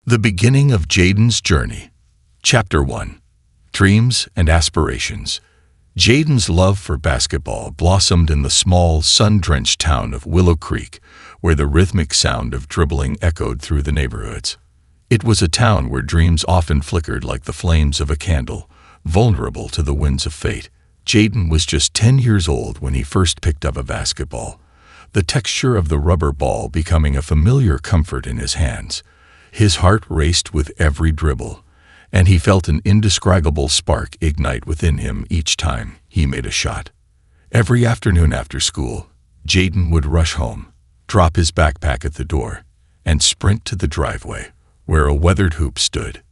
The beginning of Jaden's journey. Chapter 1. Dreams and Aspirations. Jaden's love for basketball blossomed in the small, sun-drenched town of Willow Creek, where the rhythmic sound of dribbling echoed through the neighborhoods. It was a town where dreams often flickered like the flames of a candle, vulnerable to the winds of fate. Jaden was just 10 years old when he first picked up a basketball, the texture of the rubber ball becoming a familiar comfort in his hands. His heart raced with every dribble, and he felt an indescribable spark ignite within him each time he made a shot. Every afternoon after school, Jaden would rush home, drop his backpack at the door, and sprint to the driveway, where a weathered hoop stood.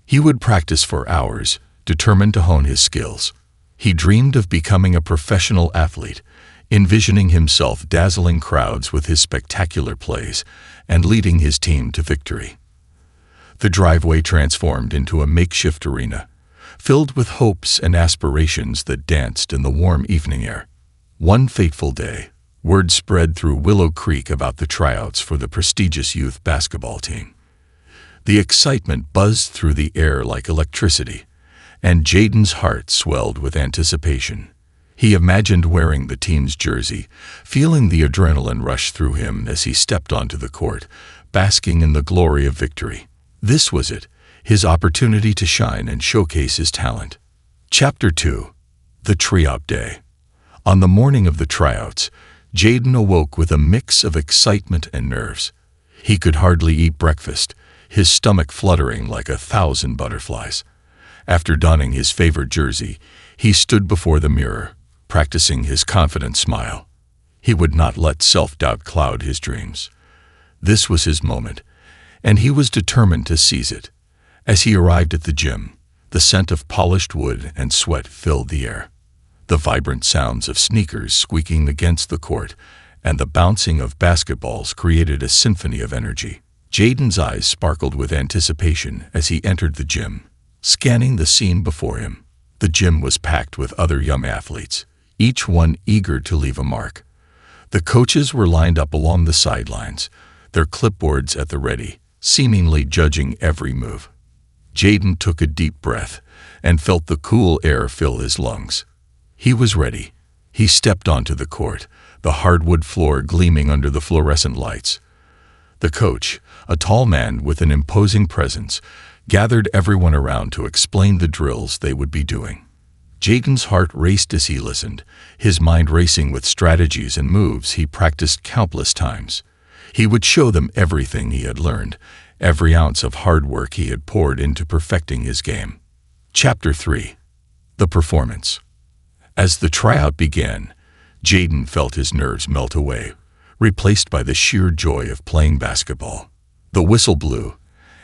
He would practice for hours, determined to hone his skills. He dreamed of becoming a professional athlete, envisioning himself dazzling crowds with his spectacular plays and leading his team to victory. The driveway transformed into a makeshift arena, filled with hopes and aspirations that danced in the warm evening air. One fateful day, word spread through Willow Creek about the tryouts for the prestigious youth basketball team. The excitement buzzed through the air like electricity, and Jaden's heart swelled with anticipation. He imagined wearing the team's jersey, feeling the adrenaline rush through him as he stepped onto the court, basking in the glory of victory. This was it, his opportunity to shine and showcase his talent. Chapter 2. The Tryout Day. On the morning of the tryouts, Jaden awoke with a mix of excitement and nerves. He could hardly eat breakfast, his stomach fluttering like 1,000 butterflies. After donning his favorite jersey, he stood before the mirror, practicing his confident smile. He would not let self-doubt cloud his dreams. This was his moment, and he was determined to seize it. As he arrived at the gym, the scent of polished wood and sweat filled the air. The vibrant sounds of sneakers squeaking against the court and the bouncing of basketballs created a symphony of energy. Jaden's eyes sparkled with anticipation as he entered the gym, scanning the scene before him. The gym was packed with other young athletes, each one eager to leave a mark. The coaches were lined up along the sidelines, their clipboards at the ready, seemingly judging every move. Jaden took a deep breath and felt the cool air fill his lungs. He was ready. He stepped onto the court, the hardwood floor gleaming under the fluorescent lights. The coach, a tall man with an imposing presence, gathered everyone around to explain the drills they would be doing. Jaden's heart raced as he listened, his mind racing with strategies and moves he practiced countless times. He would show them everything he had learned, every ounce of hard work he had poured into perfecting his game. Chapter 3. The Performance. As the tryout began, Jaden felt his nerves melt away, replaced by the sheer joy of playing basketball. The whistle blew,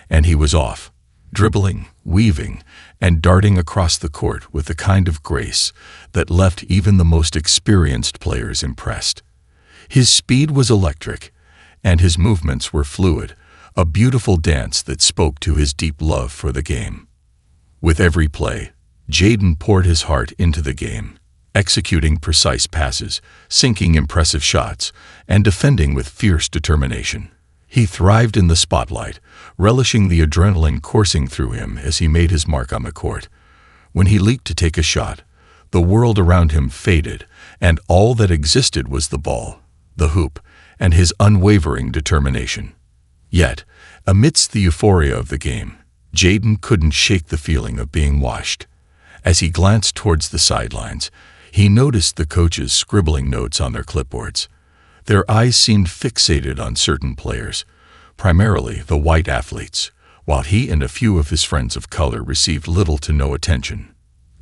and he was off, dribbling, weaving, and darting across the court with the kind of grace that left even the most experienced players impressed. His speed was electric, and his movements were fluid, a beautiful dance that spoke to his deep love for the game. With every play, Jaden poured his heart into the game, executing precise passes, sinking impressive shots, and defending with fierce determination. He thrived in the spotlight, relishing the adrenaline coursing through him as he made his mark on the court. When he leaped to take a shot, the world around him faded, and all that existed was the ball, the hoop, and his unwavering determination. Yet, amidst the euphoria of the game, Jaden couldn't shake the feeling of being watched. As he glanced towards the sidelines, he noticed the coaches scribbling notes on their clipboards. Their eyes seemed fixated on certain players, primarily the white athletes, while he and a few of his friends of color received little to no attention.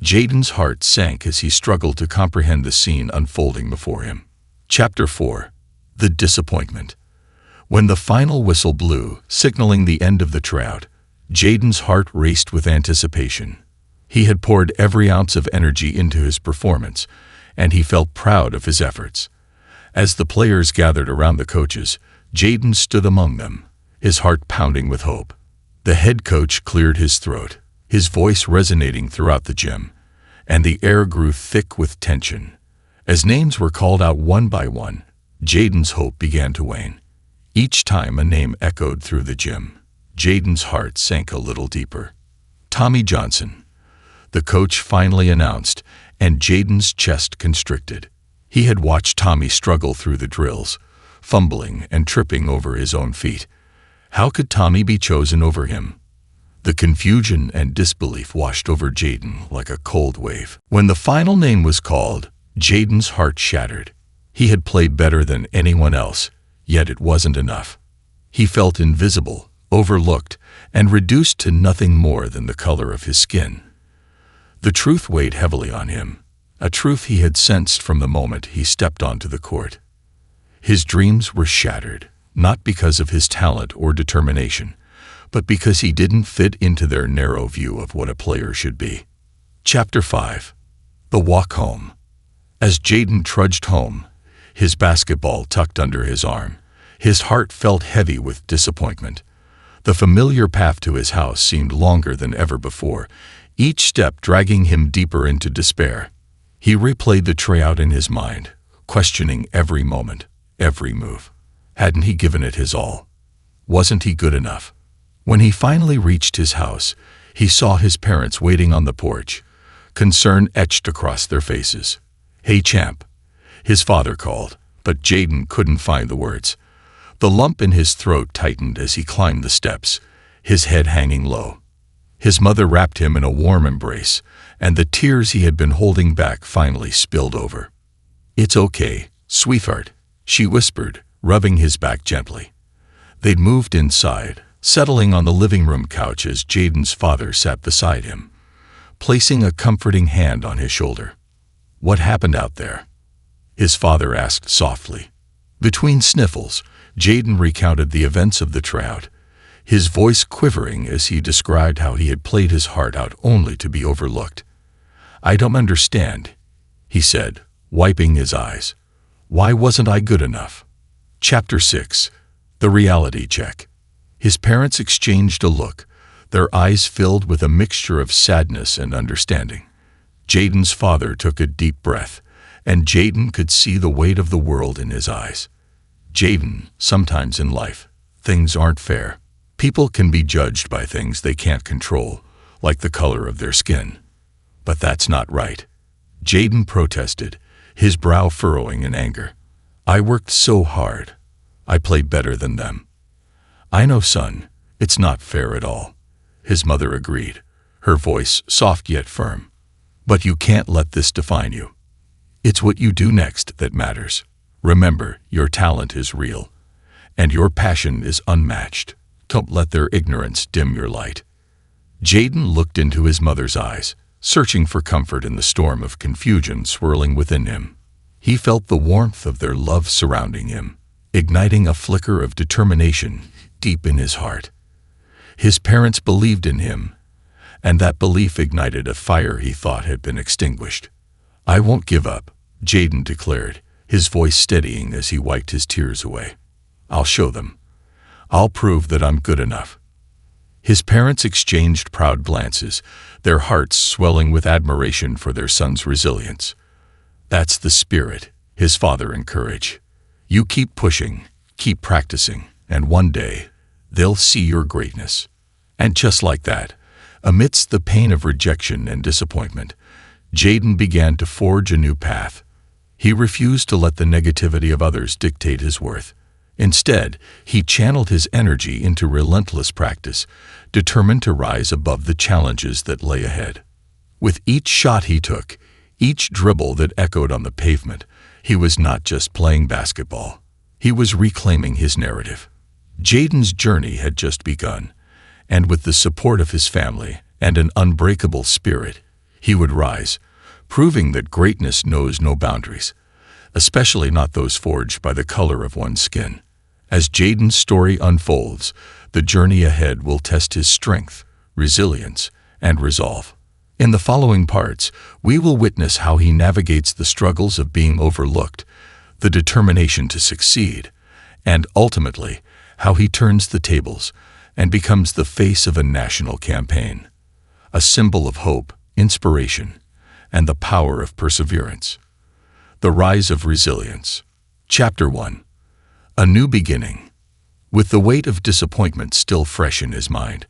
Jaden's heart sank as he struggled to comprehend the scene unfolding before him. Chapter 4. The Disappointment. When the final whistle blew, signaling the end of the tryout, Jaden's heart raced with anticipation. He had poured every ounce of energy into his performance, and he felt proud of his efforts. As the players gathered around the coaches, Jaden stood among them, his heart pounding with hope. The head coach cleared his throat, his voice resonating throughout the gym, and the air grew thick with tension. As names were called out one by one, Jaden's hope began to wane. Each time a name echoed through the gym, Jaden's heart sank a little deeper. Tommy Johnson, the coach finally announced, and Jaden's chest constricted. He had watched Tommy struggle through the drills, fumbling and tripping over his own feet. How could Tommy be chosen over him? The confusion and disbelief washed over Jaden like a cold wave. When the final name was called, Jaden's heart shattered. He had played better than anyone else, yet it wasn't enough. He felt invisible, overlooked, and reduced to nothing more than the color of his skin. The truth weighed heavily on him, a truth he had sensed from the moment he stepped onto the court. His dreams were shattered, not because of his talent or determination, but because he didn't fit into their narrow view of what a player should be. Chapter 5. The Walk Home. As Jaden trudged home, his basketball tucked under his arm, his heart felt heavy with disappointment. The familiar path to his house seemed longer than ever before, each step dragging him deeper into despair. He replayed the tryout in his mind, questioning every moment, every move. Hadn't he given it his all? Wasn't he good enough? When he finally reached his house, he saw his parents waiting on the porch, concern etched across their faces. "Hey, champ," his father called, but Jaden couldn't find the words. The lump in his throat tightened as he climbed the steps, his head hanging low. His mother wrapped him in a warm embrace, and the tears he had been holding back finally spilled over. "It's okay, sweetheart," she whispered, rubbing his back gently. They'd moved inside, settling on the living room couch as Jaden's father sat beside him, placing a comforting hand on his shoulder. "What happened out there?" his father asked softly. Between sniffles, Jaden recounted the events of the tryout, his voice quivering as he described how he had played his heart out only to be overlooked. "I don't understand," he said, wiping his eyes. "Why wasn't I good enough?" Chapter 6. The Reality Check. His parents exchanged a look, their eyes filled with a mixture of sadness and understanding. Jaden's father took a deep breath, and Jaden could see the weight of the world in his eyes. "Jaden, sometimes in life, things aren't fair. People can be judged by things they can't control, like the color of their skin. But that's not right," Jaden protested, his brow furrowing in anger. "I worked so hard. I played better than them." "I know, son, it's not fair at all," his mother agreed, her voice soft yet firm. "But you can't let this define you. It's what you do next that matters. Remember, your talent is real, and your passion is unmatched. Don't let their ignorance dim your light." Jaden looked into his mother's eyes, searching for comfort in the storm of confusion swirling within him. He felt the warmth of their love surrounding him, igniting a flicker of determination deep in his heart. His parents believed in him, and that belief ignited a fire he thought had been extinguished. "I won't give up," Jaden declared, his voice steadying as he wiped his tears away. "I'll show them. I'll prove that I'm good enough." His parents exchanged proud glances, their hearts swelling with admiration for their son's resilience. "That's the spirit," his father encouraged. "You keep pushing, keep practicing, and one day, they'll see your greatness." And just like that, amidst the pain of rejection and disappointment, Jaden began to forge a new path. He refused to let the negativity of others dictate his worth. Instead, he channeled his energy into relentless practice, determined to rise above the challenges that lay ahead. With each shot he took, each dribble that echoed on the pavement, he was not just playing basketball. He was reclaiming his narrative. Jaden's journey had just begun, and with the support of his family and an unbreakable spirit, he would rise, proving that greatness knows no boundaries, especially not those forged by the color of one's skin. As Jaden's story unfolds, the journey ahead will test his strength, resilience, and resolve. In the following parts, we will witness how he navigates the struggles of being overlooked, the determination to succeed, and ultimately, how he turns the tables and becomes the face of a national campaign, a symbol of hope, inspiration, and the power of perseverance. The Rise of Resilience. Chapter 1. A New Beginning. With the weight of disappointment still fresh in his mind,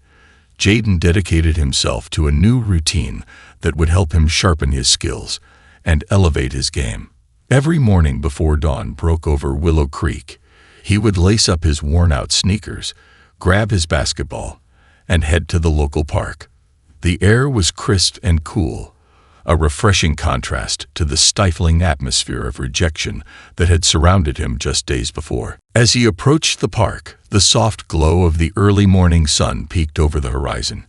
Jaden dedicated himself to a new routine that would help him sharpen his skills and elevate his game. Every morning before dawn broke over Willow Creek, he would lace up his worn-out sneakers, grab his basketball, and head to the local park. The air was crisp and cool, a refreshing contrast to the stifling atmosphere of rejection that had surrounded him just days before. As he approached the park, the soft glow of the early morning sun peeked over the horizon,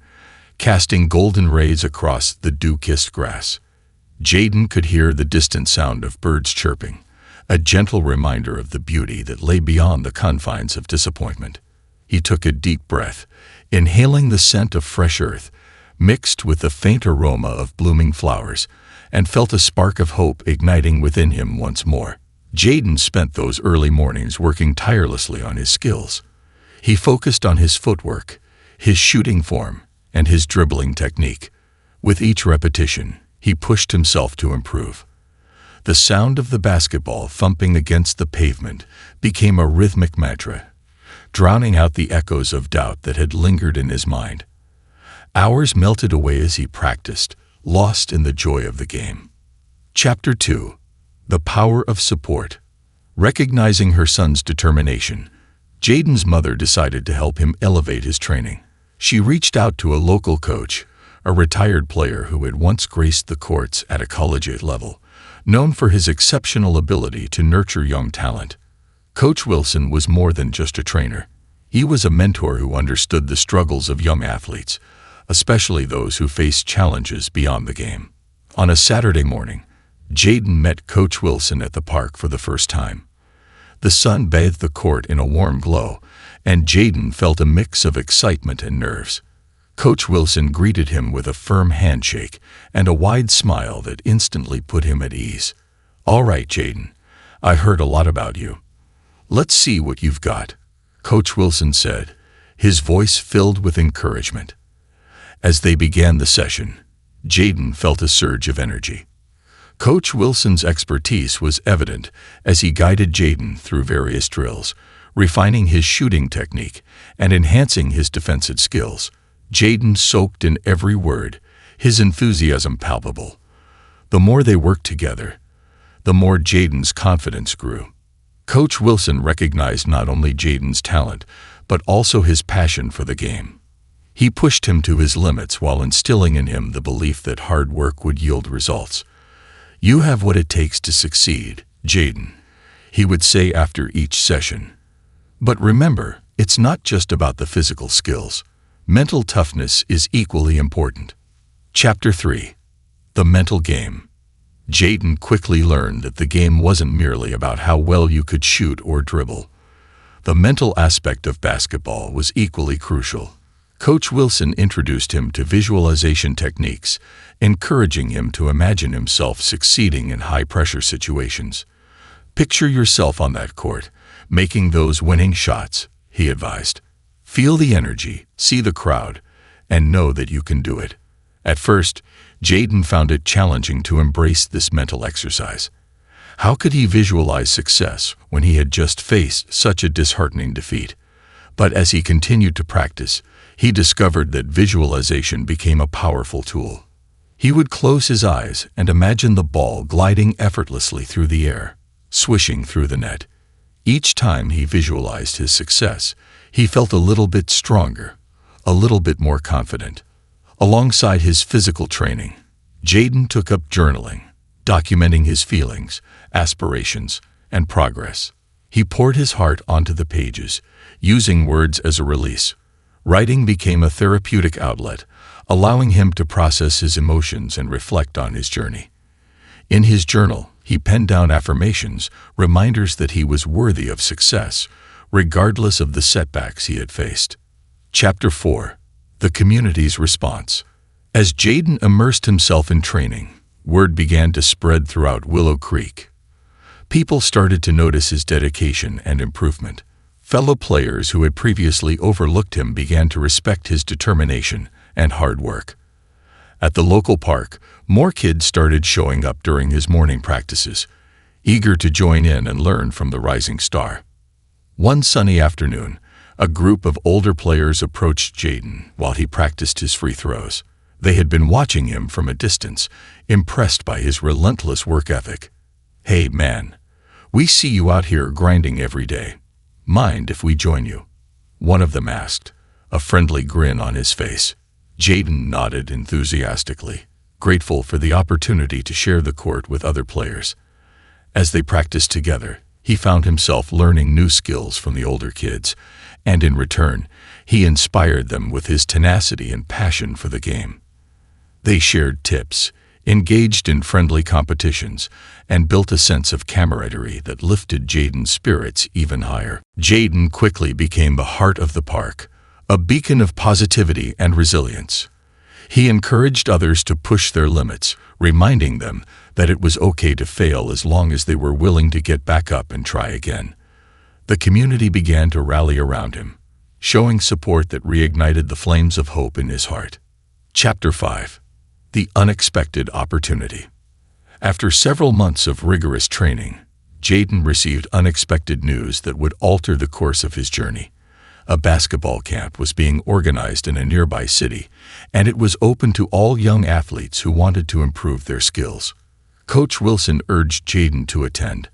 casting golden rays across the dew-kissed grass. Jaden could hear the distant sound of birds chirping, a gentle reminder of the beauty that lay beyond the confines of disappointment. He took a deep breath, inhaling the scent of fresh earth, mixed with the faint aroma of blooming flowers, and felt a spark of hope igniting within him once more. Jaden spent those early mornings working tirelessly on his skills. He focused on his footwork, his shooting form, and his dribbling technique. With each repetition, he pushed himself to improve. The sound of the basketball thumping against the pavement became a rhythmic mantra, drowning out the echoes of doubt that had lingered in his mind. Hours melted away as he practiced, lost in the joy of the game. Chapter 2. The Power of Support. Recognizing her son's determination, Jaden's mother decided to help him elevate his training. She reached out to a local coach, a retired player who had once graced the courts at a collegiate level, known for his exceptional ability to nurture young talent. Coach Wilson was more than just a trainer. He was a mentor who understood the struggles of young athletes, especially those who faced challenges beyond the game. On a Saturday morning, Jaden met Coach Wilson at the park for the first time. The sun bathed the court in a warm glow, and Jaden felt a mix of excitement and nerves. Coach Wilson greeted him with a firm handshake and a wide smile that instantly put him at ease. "All right, Jaden, I heard a lot about you. Let's see what you've got," Coach Wilson said, his voice filled with encouragement. As they began the session, Jaden felt a surge of energy. Coach Wilson's expertise was evident as he guided Jaden through various drills, refining his shooting technique and enhancing his defensive skills. Jaden soaked in every word, his enthusiasm palpable. The more they worked together, the more Jaden's confidence grew. Coach Wilson recognized not only Jaden's talent, but also his passion for the game. He pushed him to his limits while instilling in him the belief that hard work would yield results. "You have what it takes to succeed, Jaden," he would say after each session. But remember, it's not just about the physical skills. Mental toughness is equally important. Chapter 3. The Mental Game. Jaden quickly learned that the game wasn't merely about how well you could shoot or dribble. The mental aspect of basketball was equally crucial. Coach Wilson introduced him to visualization techniques, encouraging him to imagine himself succeeding in high-pressure situations. "Picture yourself on that court, making those winning shots," he advised. "Feel the energy, see the crowd, and know that you can do it." At first, Jaden found it challenging to embrace this mental exercise. How could he visualize success when he had just faced such a disheartening defeat? But as he continued to practice, he discovered that visualization became a powerful tool. He would close his eyes and imagine the ball gliding effortlessly through the air, swishing through the net. Each time he visualized his success, he felt a little bit stronger, a little bit more confident. Alongside his physical training, Jaden took up journaling, documenting his feelings, aspirations, and progress. He poured his heart onto the pages, using words as a release. Writing became a therapeutic outlet, allowing him to process his emotions and reflect on his journey. In his journal, he penned down affirmations, reminders that he was worthy of success, regardless of the setbacks he had faced. Chapter 4. The Community's Response. As Jaden immersed himself in training, word began to spread throughout Willow Creek. People started to notice his dedication and improvement. Fellow players who had previously overlooked him began to respect his determination and hard work. At the local park, more kids started showing up during his morning practices, eager to join in and learn from the rising star. One sunny afternoon, A group of older players approached Jaden while he practiced his free throws. They had been watching him from a distance, impressed by his relentless work ethic. "Hey, man, we see you out here grinding every day. Mind if we join you?" one of them asked, a friendly grin on his face. Jaden nodded enthusiastically, grateful for the opportunity to share the court with other players. As they practiced together, he found himself learning new skills from the older kids, and in return, he inspired them with his tenacity and passion for the game. They shared tips, engaged in friendly competitions, and built a sense of camaraderie that lifted Jaden's spirits even higher. Jaden quickly became the heart of the park, a beacon of positivity and resilience. He encouraged others to push their limits, reminding them that it was okay to fail as long as they were willing to get back up and try again. The community began to rally around him, showing support that reignited the flames of hope in his heart. Chapter 5. The Unexpected Opportunity. After several months of rigorous training, Jaden received unexpected news that would alter the course of his journey. A basketball camp was being organized in a nearby city, and it was open to all young athletes who wanted to improve their skills. Coach Wilson urged Jaden to attend,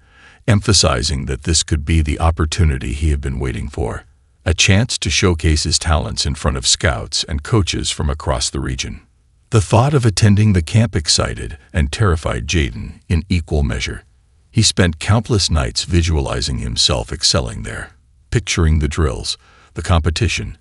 emphasizing that this could be the opportunity he had been waiting for, a chance to showcase his talents in front of scouts and coaches from across the region. The thought of attending the camp excited and terrified Jaden in equal measure. He spent countless nights visualizing himself excelling there, picturing the drills, the competition,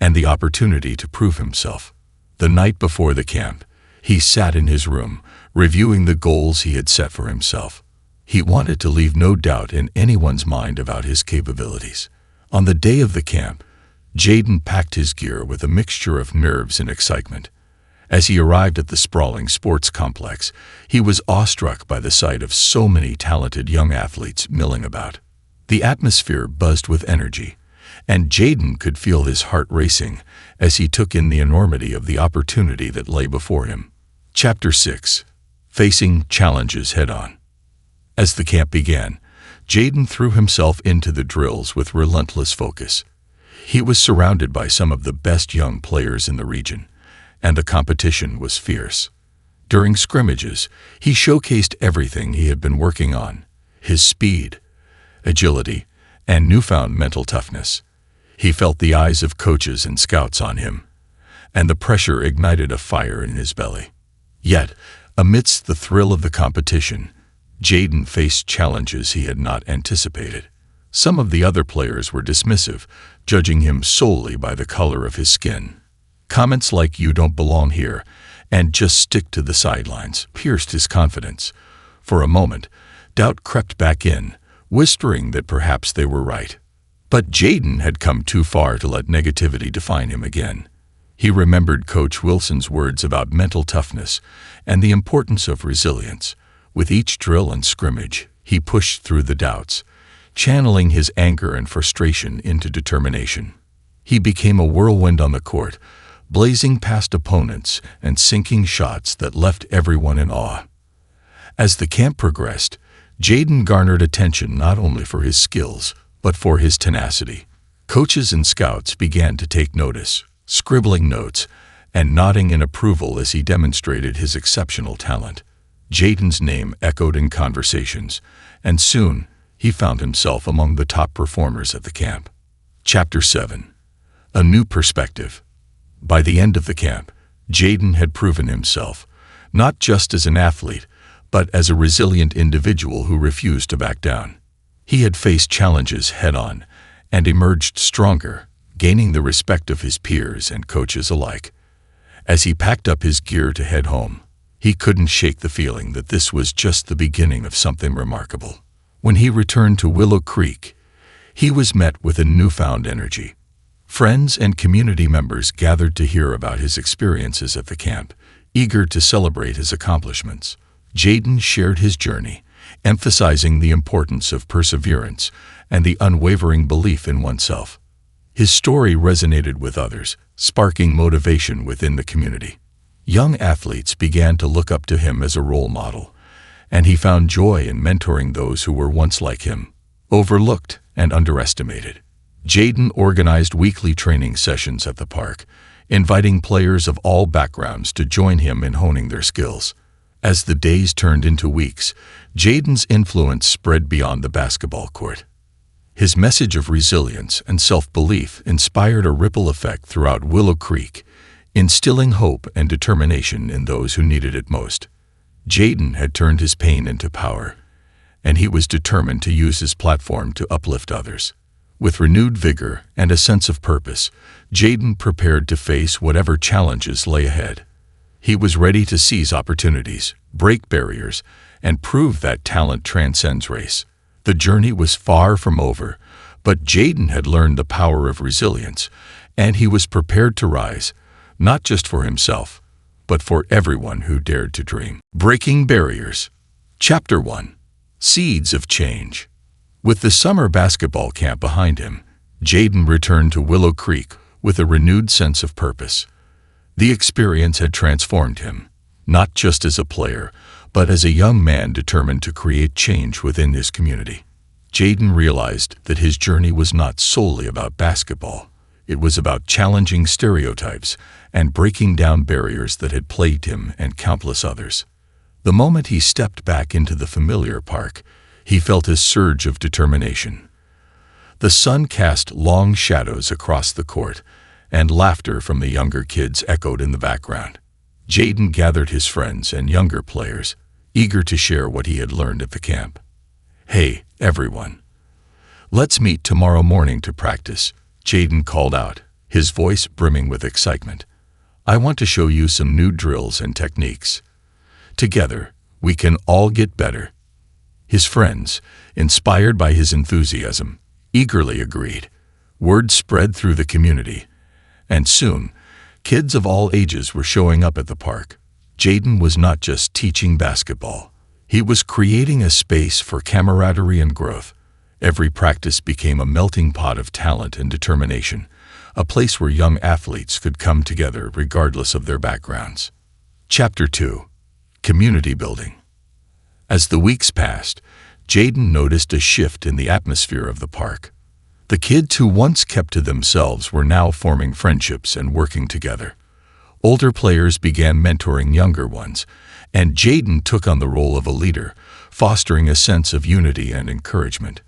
and the opportunity to prove himself. The night before the camp, he sat in his room, reviewing the goals he had set for himself. He wanted to leave no doubt in anyone's mind about his capabilities. On the day of the camp, Jaden packed his gear with a mixture of nerves and excitement. As he arrived at the sprawling sports complex, he was awestruck by the sight of so many talented young athletes milling about. The atmosphere buzzed with energy, and Jaden could feel his heart racing as he took in the enormity of the opportunity that lay before him. Chapter 6. Facing Challenges Head-On. As the camp began, Jaden threw himself into the drills with relentless focus. He was surrounded by some of the best young players in the region, and the competition was fierce. During scrimmages, he showcased everything he had been working on: his speed, agility, and newfound mental toughness. He felt the eyes of coaches and scouts on him, and the pressure ignited a fire in his belly. Yet, amidst the thrill of the competition, Jaden faced challenges he had not anticipated. Some of the other players were dismissive, judging him solely by the color of his skin. Comments like "you don't belong here" and "just stick to the sidelines" pierced his confidence. For a moment, doubt crept back in, whispering that perhaps they were right. But Jaden had come too far to let negativity define him again. He remembered Coach Wilson's words about mental toughness and the importance of resilience. With each drill and scrimmage, he pushed through the doubts, channeling his anger and frustration into determination. He became a whirlwind on the court, blazing past opponents and sinking shots that left everyone in awe. As the camp progressed, Jaden garnered attention not only for his skills, but for his tenacity. Coaches and scouts began to take notice, scribbling notes and nodding in approval as he demonstrated his exceptional talent. Jaden's name echoed in conversations, and soon he found himself among the top performers at the camp. Chapter 7. A New Perspective. By the end of the camp, Jaden had proven himself, not just as an athlete, but as a resilient individual who refused to back down. He had faced challenges head-on and emerged stronger, gaining the respect of his peers and coaches alike. As he packed up his gear to head home, he couldn't shake the feeling that this was just the beginning of something remarkable. When he returned to Willow Creek, he was met with a newfound energy. Friends and community members gathered to hear about his experiences at the camp, eager to celebrate his accomplishments. Jaden shared his journey, emphasizing the importance of perseverance and the unwavering belief in oneself. His story resonated with others, sparking motivation within the community. Young athletes began to look up to him as a role model, and he found joy in mentoring those who were once like him, overlooked and underestimated. Jaden organized weekly training sessions at the park, inviting players of all backgrounds to join him in honing their skills. As the days turned into weeks, Jaden's influence spread beyond the basketball court. His message of resilience and self-belief inspired a ripple effect throughout Willow Creek, instilling hope and determination in those who needed it most. Jaden had turned his pain into power, and he was determined to use his platform to uplift others. With renewed vigor and a sense of purpose, Jaden prepared to face whatever challenges lay ahead. He was ready to seize opportunities, break barriers, and prove that talent transcends race. The journey was far from over, but Jaden had learned the power of resilience, and he was prepared to rise, not just for himself, but for everyone who dared to dream. Breaking Barriers. Chapter 1. Seeds of Change. With the summer basketball camp behind him, Jaden returned to Willow Creek with a renewed sense of purpose. The experience had transformed him, not just as a player, but as a young man determined to create change within his community. Jaden realized that his journey was not solely about basketball. It was about challenging stereotypes and breaking down barriers that had plagued him and countless others. The moment he stepped back into the familiar park, he felt a surge of determination. The sun cast long shadows across the court, and laughter from the younger kids echoed in the background. Jaden gathered his friends and younger players, eager to share what he had learned at the camp. "Hey, everyone. Let's meet tomorrow morning to practice," Jaden called out, his voice brimming with excitement. "I want to show you some new drills and techniques. Together, we can all get better." His friends, inspired by his enthusiasm, eagerly agreed. Word spread through the community, and soon, kids of all ages were showing up at the park. Jaden was not just teaching basketball. He was creating a space for camaraderie and growth. Every practice became a melting pot of talent and determination, a place where young athletes could come together regardless of their backgrounds. Chapter 2. Community Building. As the weeks passed, Jaden noticed a shift in the atmosphere of the park. The kids who once kept to themselves were now forming friendships and working together. Older players began mentoring younger ones, and Jaden took on the role of a leader, fostering a sense of unity and encouragement.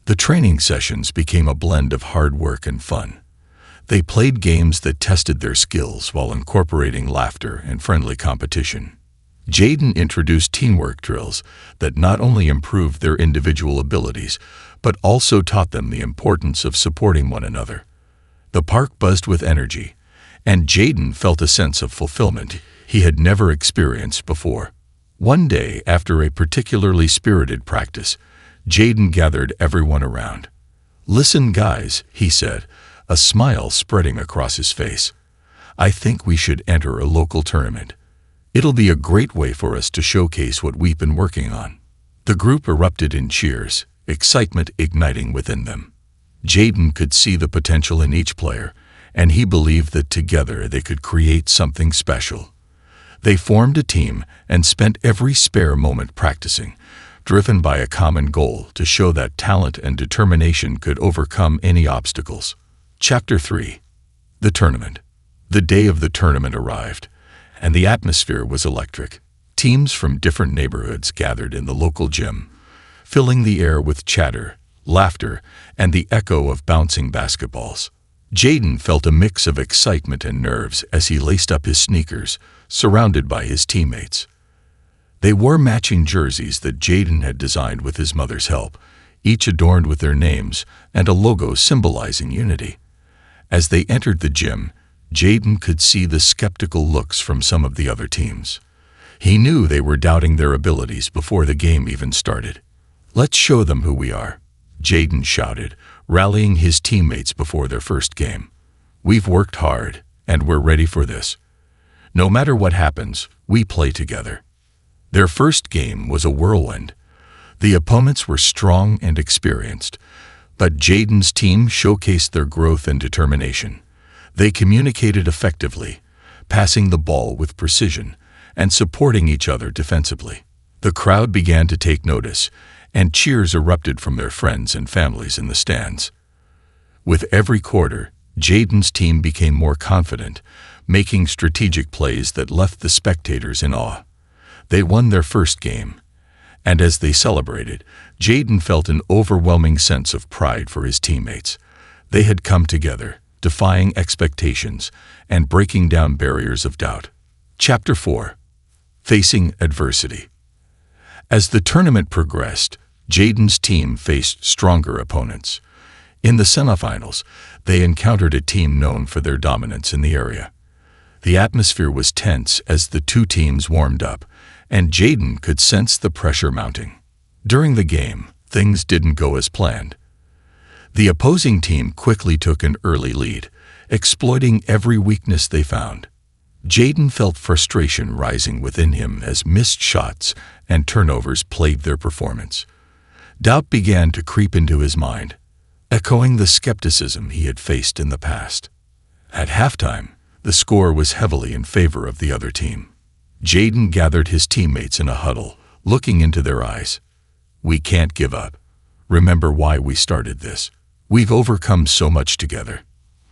The training sessions became a blend of hard work and fun. They played games that tested their skills while incorporating laughter and friendly competition. Jaden introduced teamwork drills that not only improved their individual abilities, but also taught them the importance of supporting one another. The park buzzed with energy, and Jaden felt a sense of fulfillment he had never experienced before. One day, after a particularly spirited practice, Jaden gathered everyone around. "Listen, guys," he said, a smile spreading across his face. "I think we should enter a local tournament. It'll be a great way for us to showcase what we've been working on." The group erupted in cheers, excitement igniting within them. Jaden could see the potential in each player, and he believed that together they could create something special. They formed a team and spent every spare moment practicing, driven by a common goal to show that talent and determination could overcome any obstacles. Chapter 3. The Tournament. The day of the tournament arrived, and the atmosphere was electric. Teams from different neighborhoods gathered in the local gym, filling the air with chatter, laughter, and the echo of bouncing basketballs. Jaden felt a mix of excitement and nerves as he laced up his sneakers, surrounded by his teammates. They wore matching jerseys that Jaden had designed with his mother's help, each adorned with their names and a logo symbolizing unity. As they entered the gym, Jaden could see the skeptical looks from some of the other teams. He knew they were doubting their abilities before the game even started. "Let's show them who we are," Jaden shouted, rallying his teammates before their first game. "We've worked hard, and we're ready for this. No matter what happens, we play together." Their first game was a whirlwind. The opponents were strong and experienced, but Jaden's team showcased their growth and determination. They communicated effectively, passing the ball with precision and supporting each other defensively. The crowd began to take notice, and cheers erupted from their friends and families in the stands. With every quarter, Jaden's team became more confident, making strategic plays that left the spectators in awe. They won their first game, and as they celebrated, Jaden felt an overwhelming sense of pride for his teammates. They had come together, defying expectations and breaking down barriers of doubt. Chapter 4. Facing Adversity. As the tournament progressed, Jaden's team faced stronger opponents. In the semifinals, they encountered a team known for their dominance in the area. The atmosphere was tense as the two teams warmed up, and Jaden could sense the pressure mounting. During the game, things didn't go as planned. The opposing team quickly took an early lead, exploiting every weakness they found. Jaden felt frustration rising within him as missed shots and turnovers plagued their performance. Doubt began to creep into his mind, echoing the skepticism he had faced in the past. At halftime, the score was heavily in favor of the other team. Jaden gathered his teammates in a huddle, looking into their eyes. "We can't give up. Remember why we started this. We've overcome so much together.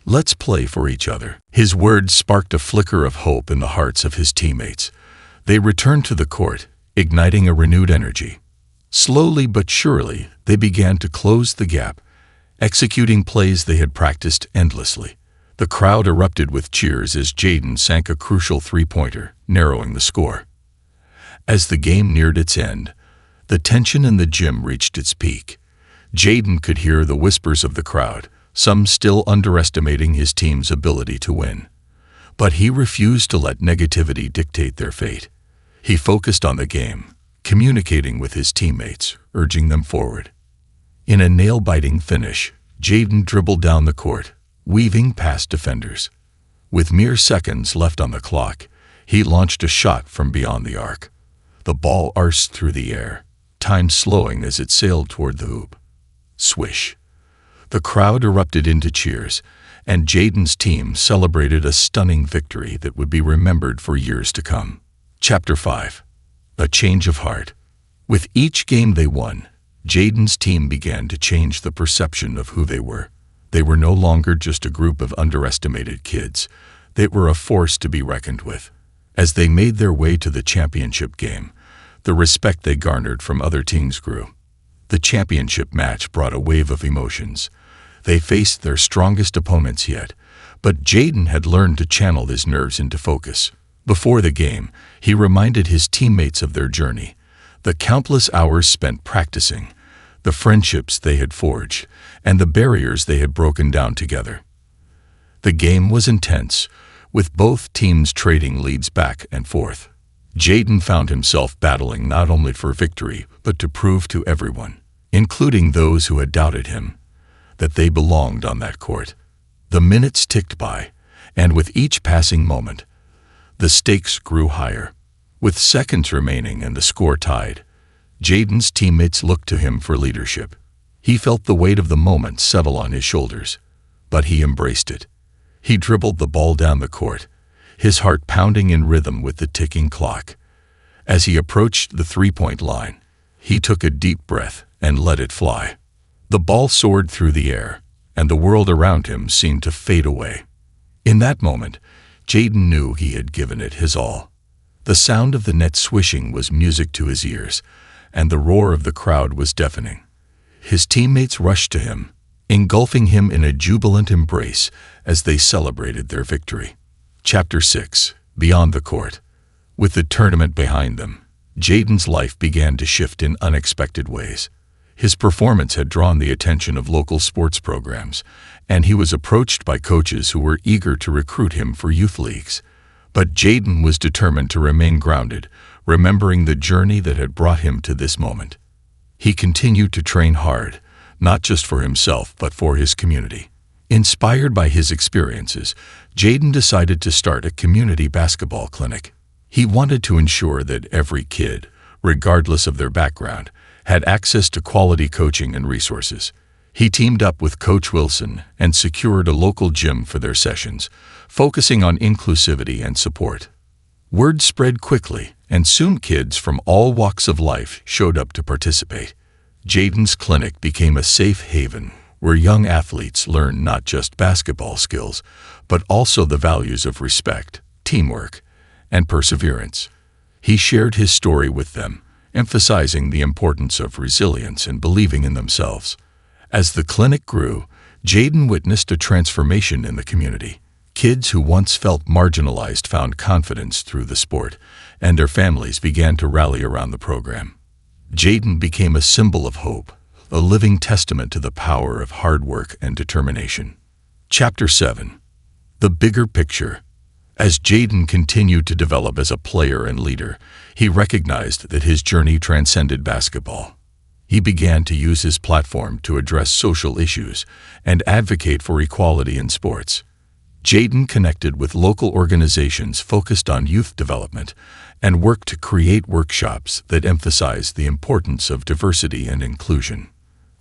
Let's play for each other." His words sparked a flicker of hope in the hearts of his teammates. They returned to the court, igniting a renewed energy. Slowly but surely, they began to close the gap, executing plays they had practiced endlessly. The crowd erupted with cheers as Jaden sank a crucial three-pointer, narrowing the score. As the game neared its end, the tension in the gym reached its peak. Jaden could hear the whispers of the crowd, some still underestimating his team's ability to win. But he refused to let negativity dictate their fate. He focused on the game, communicating with his teammates, urging them forward. In a nail-biting finish, Jaden dribbled down the court, weaving past defenders. With mere seconds left on the clock, he launched a shot from beyond the arc. The ball arced through the air, time slowing as it sailed toward the hoop. Swish. The crowd erupted into cheers, and Jaden's team celebrated a stunning victory that would be remembered for years to come. Chapter 5. A Change of Heart. With each game they won, Jaden's team began to change the perception of who they were. They were no longer just a group of underestimated kids. They were a force to be reckoned with. As they made their way to the championship game, the respect they garnered from other teams grew. The championship match brought a wave of emotions. They faced their strongest opponents yet, but Jaden had learned to channel his nerves into focus. Before the game, he reminded his teammates of their journey, the countless hours spent practicing, the friendships they had forged, and the barriers they had broken down together. The game was intense, with both teams trading leads back and forth. Jaden found himself battling not only for victory, but to prove to everyone, including those who had doubted him, that they belonged on that court. The minutes ticked by, and with each passing moment, the stakes grew higher. With seconds remaining and the score tied, Jaden's teammates looked to him for leadership. He felt the weight of the moment settle on his shoulders, but he embraced it. He dribbled the ball down the court, his heart pounding in rhythm with the ticking clock. As he approached the three-point line, he took a deep breath and let it fly. The ball soared through the air, and the world around him seemed to fade away. In that moment, Jaden knew he had given it his all. The sound of the net swishing was music to his ears, and the roar of the crowd was deafening. His teammates rushed to him, engulfing him in a jubilant embrace as they celebrated their victory. Chapter 6. Beyond the Court. With the tournament behind them, Jaden's life began to shift in unexpected ways. His performance had drawn the attention of local sports programs, and he was approached by coaches who were eager to recruit him for youth leagues. But Jaden was determined to remain grounded, remembering the journey that had brought him to this moment. He continued to train hard, not just for himself but for his community. Inspired by his experiences, Jaden decided to start a community basketball clinic. He wanted to ensure that every kid, regardless of their background, had access to quality coaching and resources. He teamed up with Coach Wilson and secured a local gym for their sessions, focusing on inclusivity and support. Word spread quickly, and soon kids from all walks of life showed up to participate. Jaden's clinic became a safe haven where young athletes learn not just basketball skills, but also the values of respect, teamwork, and perseverance. He shared his story with them, emphasizing the importance of resilience and believing in themselves. As the clinic grew, Jaden witnessed a transformation in the community. Kids who once felt marginalized found confidence through the sport, and their families began to rally around the program. Jaden became a symbol of hope, a living testament to the power of hard work and determination. Chapter 7. The Bigger Picture. As Jaden continued to develop as a player and leader, he recognized that his journey transcended basketball. He began to use his platform to address social issues and advocate for equality in sports. Jaden connected with local organizations focused on youth development and worked to create workshops that emphasized the importance of diversity and inclusion.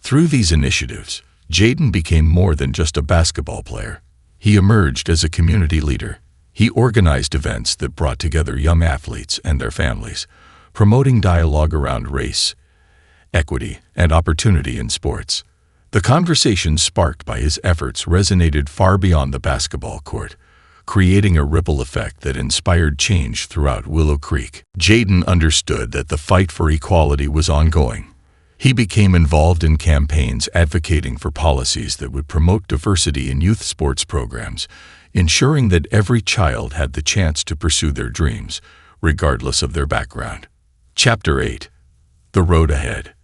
Through these initiatives, Jaden became more than just a basketball player. He emerged as a community leader. He organized events that brought together young athletes and their families, promoting dialogue around race, equity, and opportunity in sports. The conversations sparked by his efforts resonated far beyond the basketball court, creating a ripple effect that inspired change throughout Willow Creek. Jaden understood that the fight for equality was ongoing. He became involved in campaigns advocating for policies that would promote diversity in youth sports programs, ensuring that every child had the chance to pursue their dreams, regardless of their background. Chapter 8. The Road Ahead.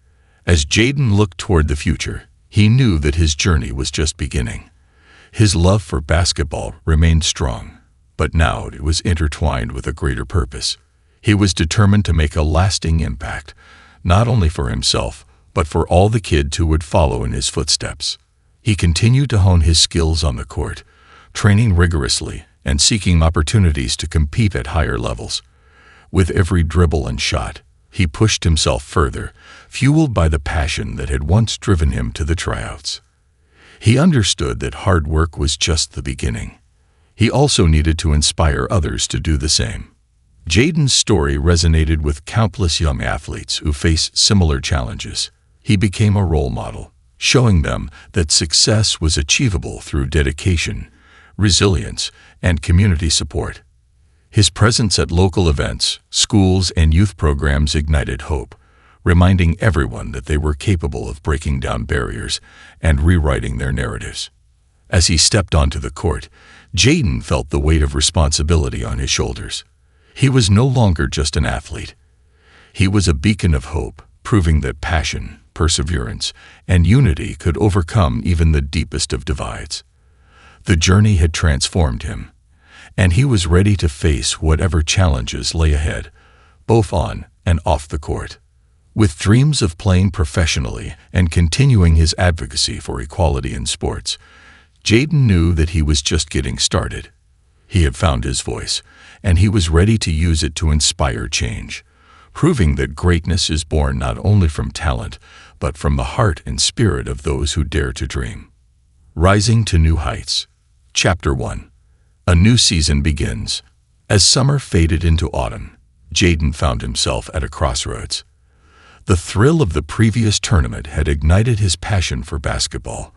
As Jaden looked toward the future, he knew that his journey was just beginning. His love for basketball remained strong, but now it was intertwined with a greater purpose. He was determined to make a lasting impact, not only for himself, but for all the kids who would follow in his footsteps. He continued to hone his skills on the court, training rigorously and seeking opportunities to compete at higher levels. With every dribble and shot, he pushed himself further, fueled by the passion that had once driven him to the tryouts. He understood that hard work was just the beginning. He also needed to inspire others to do the same. Jaden's story resonated with countless young athletes who face similar challenges. He became a role model, showing them that success was achievable through dedication, resilience, and community support. His presence at local events, schools, and youth programs ignited hope, reminding everyone that they were capable of breaking down barriers and rewriting their narratives. As he stepped onto the court, Jaden felt the weight of responsibility on his shoulders. He was no longer just an athlete. He was a beacon of hope, proving that passion, perseverance, and unity could overcome even the deepest of divides. The journey had transformed him, and he was ready to face whatever challenges lay ahead, both on and off the court. With dreams of playing professionally and continuing his advocacy for equality in sports, Jaden knew that he was just getting started. He had found his voice, and he was ready to use it to inspire change, proving that greatness is born not only from talent, but from the heart and spirit of those who dare to dream. Rising to New Heights. Chapter 1. A new season begins. As summer faded into autumn, Jaden found himself at a crossroads. The thrill of the previous tournament had ignited his passion for basketball,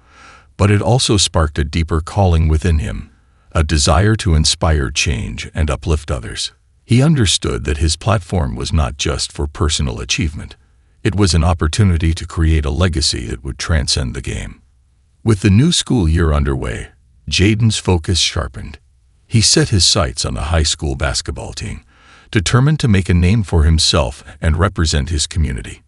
but it also sparked a deeper calling within him, a desire to inspire change and uplift others. He understood that his platform was not just for personal achievement. It was an opportunity to create a legacy that would transcend the game. With the new school year underway, Jaden's focus sharpened. He set his sights on the high school basketball team, determined to make a name for himself and represent his community.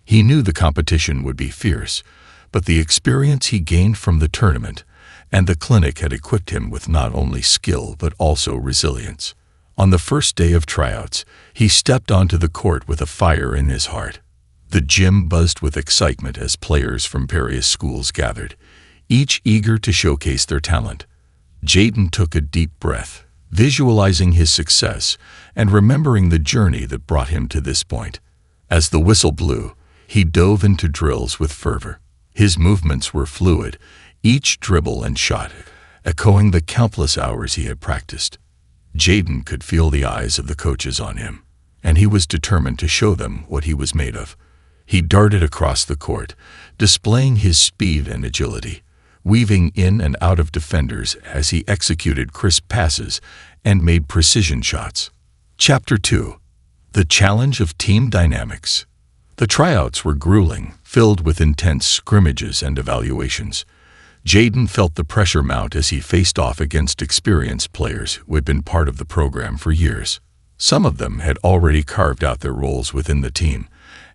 He knew the competition would be fierce, but the experience he gained from the tournament and the clinic had equipped him with not only skill but also resilience. On the first day of tryouts, he stepped onto the court with a fire in his heart. The gym buzzed with excitement as players from various schools gathered, each eager to showcase their talent. Jaden took a deep breath, visualizing his success and remembering the journey that brought him to this point. As the whistle blew, he dove into drills with fervor. His movements were fluid, each dribble and shot echoing the countless hours he had practiced. Jaden could feel the eyes of the coaches on him, and he was determined to show them what he was made of. He darted across the court, displaying his speed and agility, weaving in and out of defenders as he executed crisp passes and made precision shots. Chapter 2. The Challenge of Team Dynamics. The tryouts were grueling, filled with intense scrimmages and evaluations. Jaden felt the pressure mount as he faced off against experienced players who had been part of the program for years. Some of them had already carved out their roles within the team,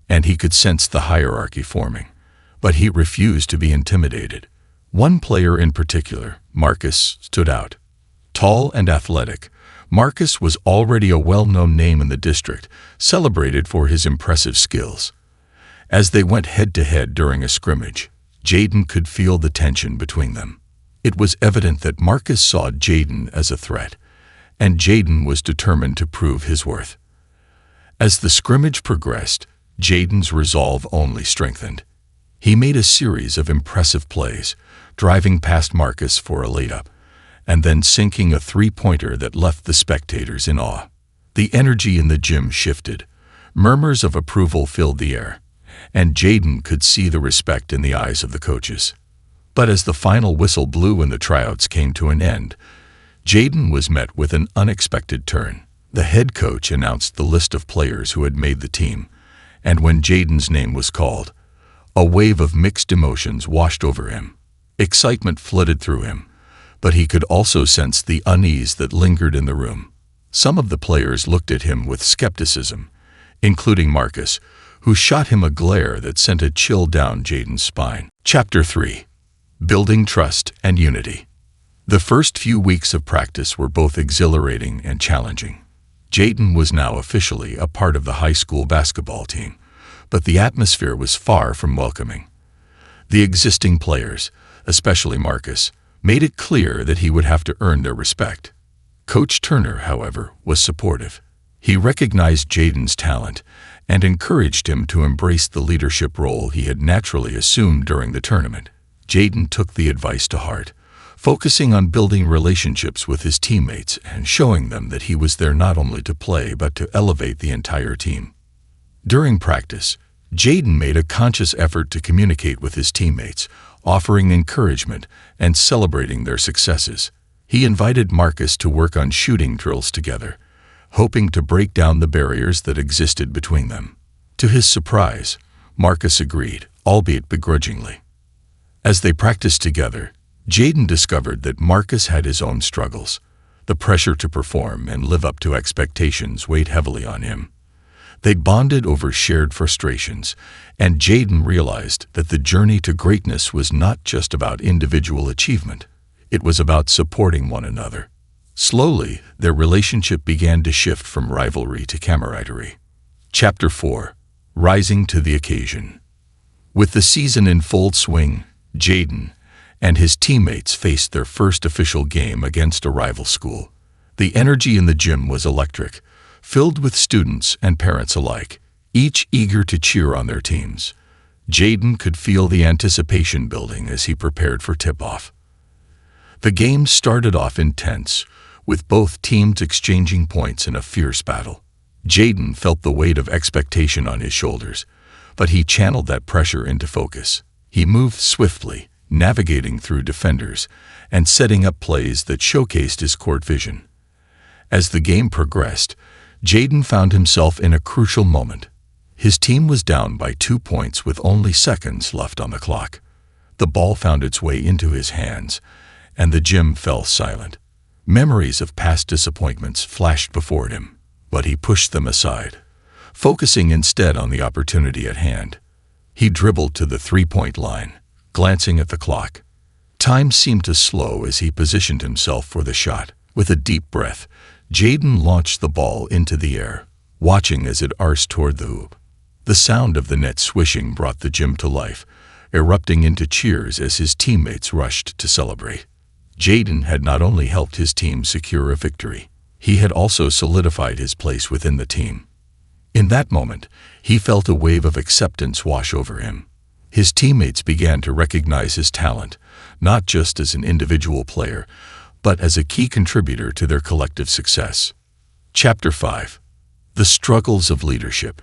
and he could sense the hierarchy forming. But he refused to be intimidated. One player in particular, Marcus, stood out. Tall and athletic, Marcus was already a well-known name in the district, celebrated for his impressive skills. As they went head-to-head during a scrimmage, Jaden could feel the tension between them. It was evident that Marcus saw Jaden as a threat, and Jaden was determined to prove his worth. As the scrimmage progressed, Jaden's resolve only strengthened. He made a series of impressive plays, driving past Marcus for a layup, and then sinking a three-pointer that left the spectators in awe. The energy in the gym shifted. Murmurs of approval filled the air, and Jaden could see the respect in the eyes of the coaches. But as the final whistle blew and the tryouts came to an end, Jaden was met with an unexpected turn. The head coach announced the list of players who had made the team, and when Jaden's name was called, a wave of mixed emotions washed over him. Excitement flooded through him, but he could also sense the unease that lingered in the room. Some of the players looked at him with skepticism, including Marcus, who shot him a glare that sent a chill down Jaden's spine. Chapter 3. Building Trust and Unity. The first few weeks of practice were both exhilarating and challenging. Jaden was now officially a part of the high school basketball team, but the atmosphere was far from welcoming. The existing players, especially Marcus, made it clear that he would have to earn their respect. Coach Turner, however, was supportive. He recognized Jaden's talent and encouraged him to embrace the leadership role he had naturally assumed during the tournament. Jaden took the advice to heart, focusing on building relationships with his teammates and showing them that he was there not only to play but to elevate the entire team. During practice, Jaden made a conscious effort to communicate with his teammates, offering encouragement and celebrating their successes. He invited Marcus to work on shooting drills together, hoping to break down the barriers that existed between them. To his surprise, Marcus agreed, albeit begrudgingly. As they practiced together, Jaden discovered that Marcus had his own struggles. The pressure to perform and live up to expectations weighed heavily on him. They bonded over shared frustrations, and Jaden realized that the journey to greatness was not just about individual achievement. It was about supporting one another. Slowly, their relationship began to shift from rivalry to camaraderie. Chapter 4. Rising to the Occasion. With the season in full swing, Jaden and his teammates faced their first official game against a rival school. The energy in the gym was electric, filled with students and parents alike, each eager to cheer on their teams. Jaden could feel the anticipation building as he prepared for tip-off. The game started off intense, with both teams exchanging points in a fierce battle. Jaden felt the weight of expectation on his shoulders, but he channeled that pressure into focus. He moved swiftly, navigating through defenders and setting up plays that showcased his court vision. As the game progressed, Jaden found himself in a crucial moment. His team was down by 2 points with only seconds left on the clock. The ball found its way into his hands, and the gym fell silent. Memories of past disappointments flashed before him, but he pushed them aside, focusing instead on the opportunity at hand. He dribbled to the three-point line, glancing at the clock. Time seemed to slow as he positioned himself for the shot. With a deep breath, Jaden launched the ball into the air, watching as it arced toward the hoop. The sound of the net swishing brought the gym to life, erupting into cheers as his teammates rushed to celebrate. Jaden had not only helped his team secure a victory, he had also solidified his place within the team. In that moment, he felt a wave of acceptance wash over him. His teammates began to recognize his talent, not just as an individual player, but as a key contributor to their collective success. Chapter 5. The Struggles of Leadership.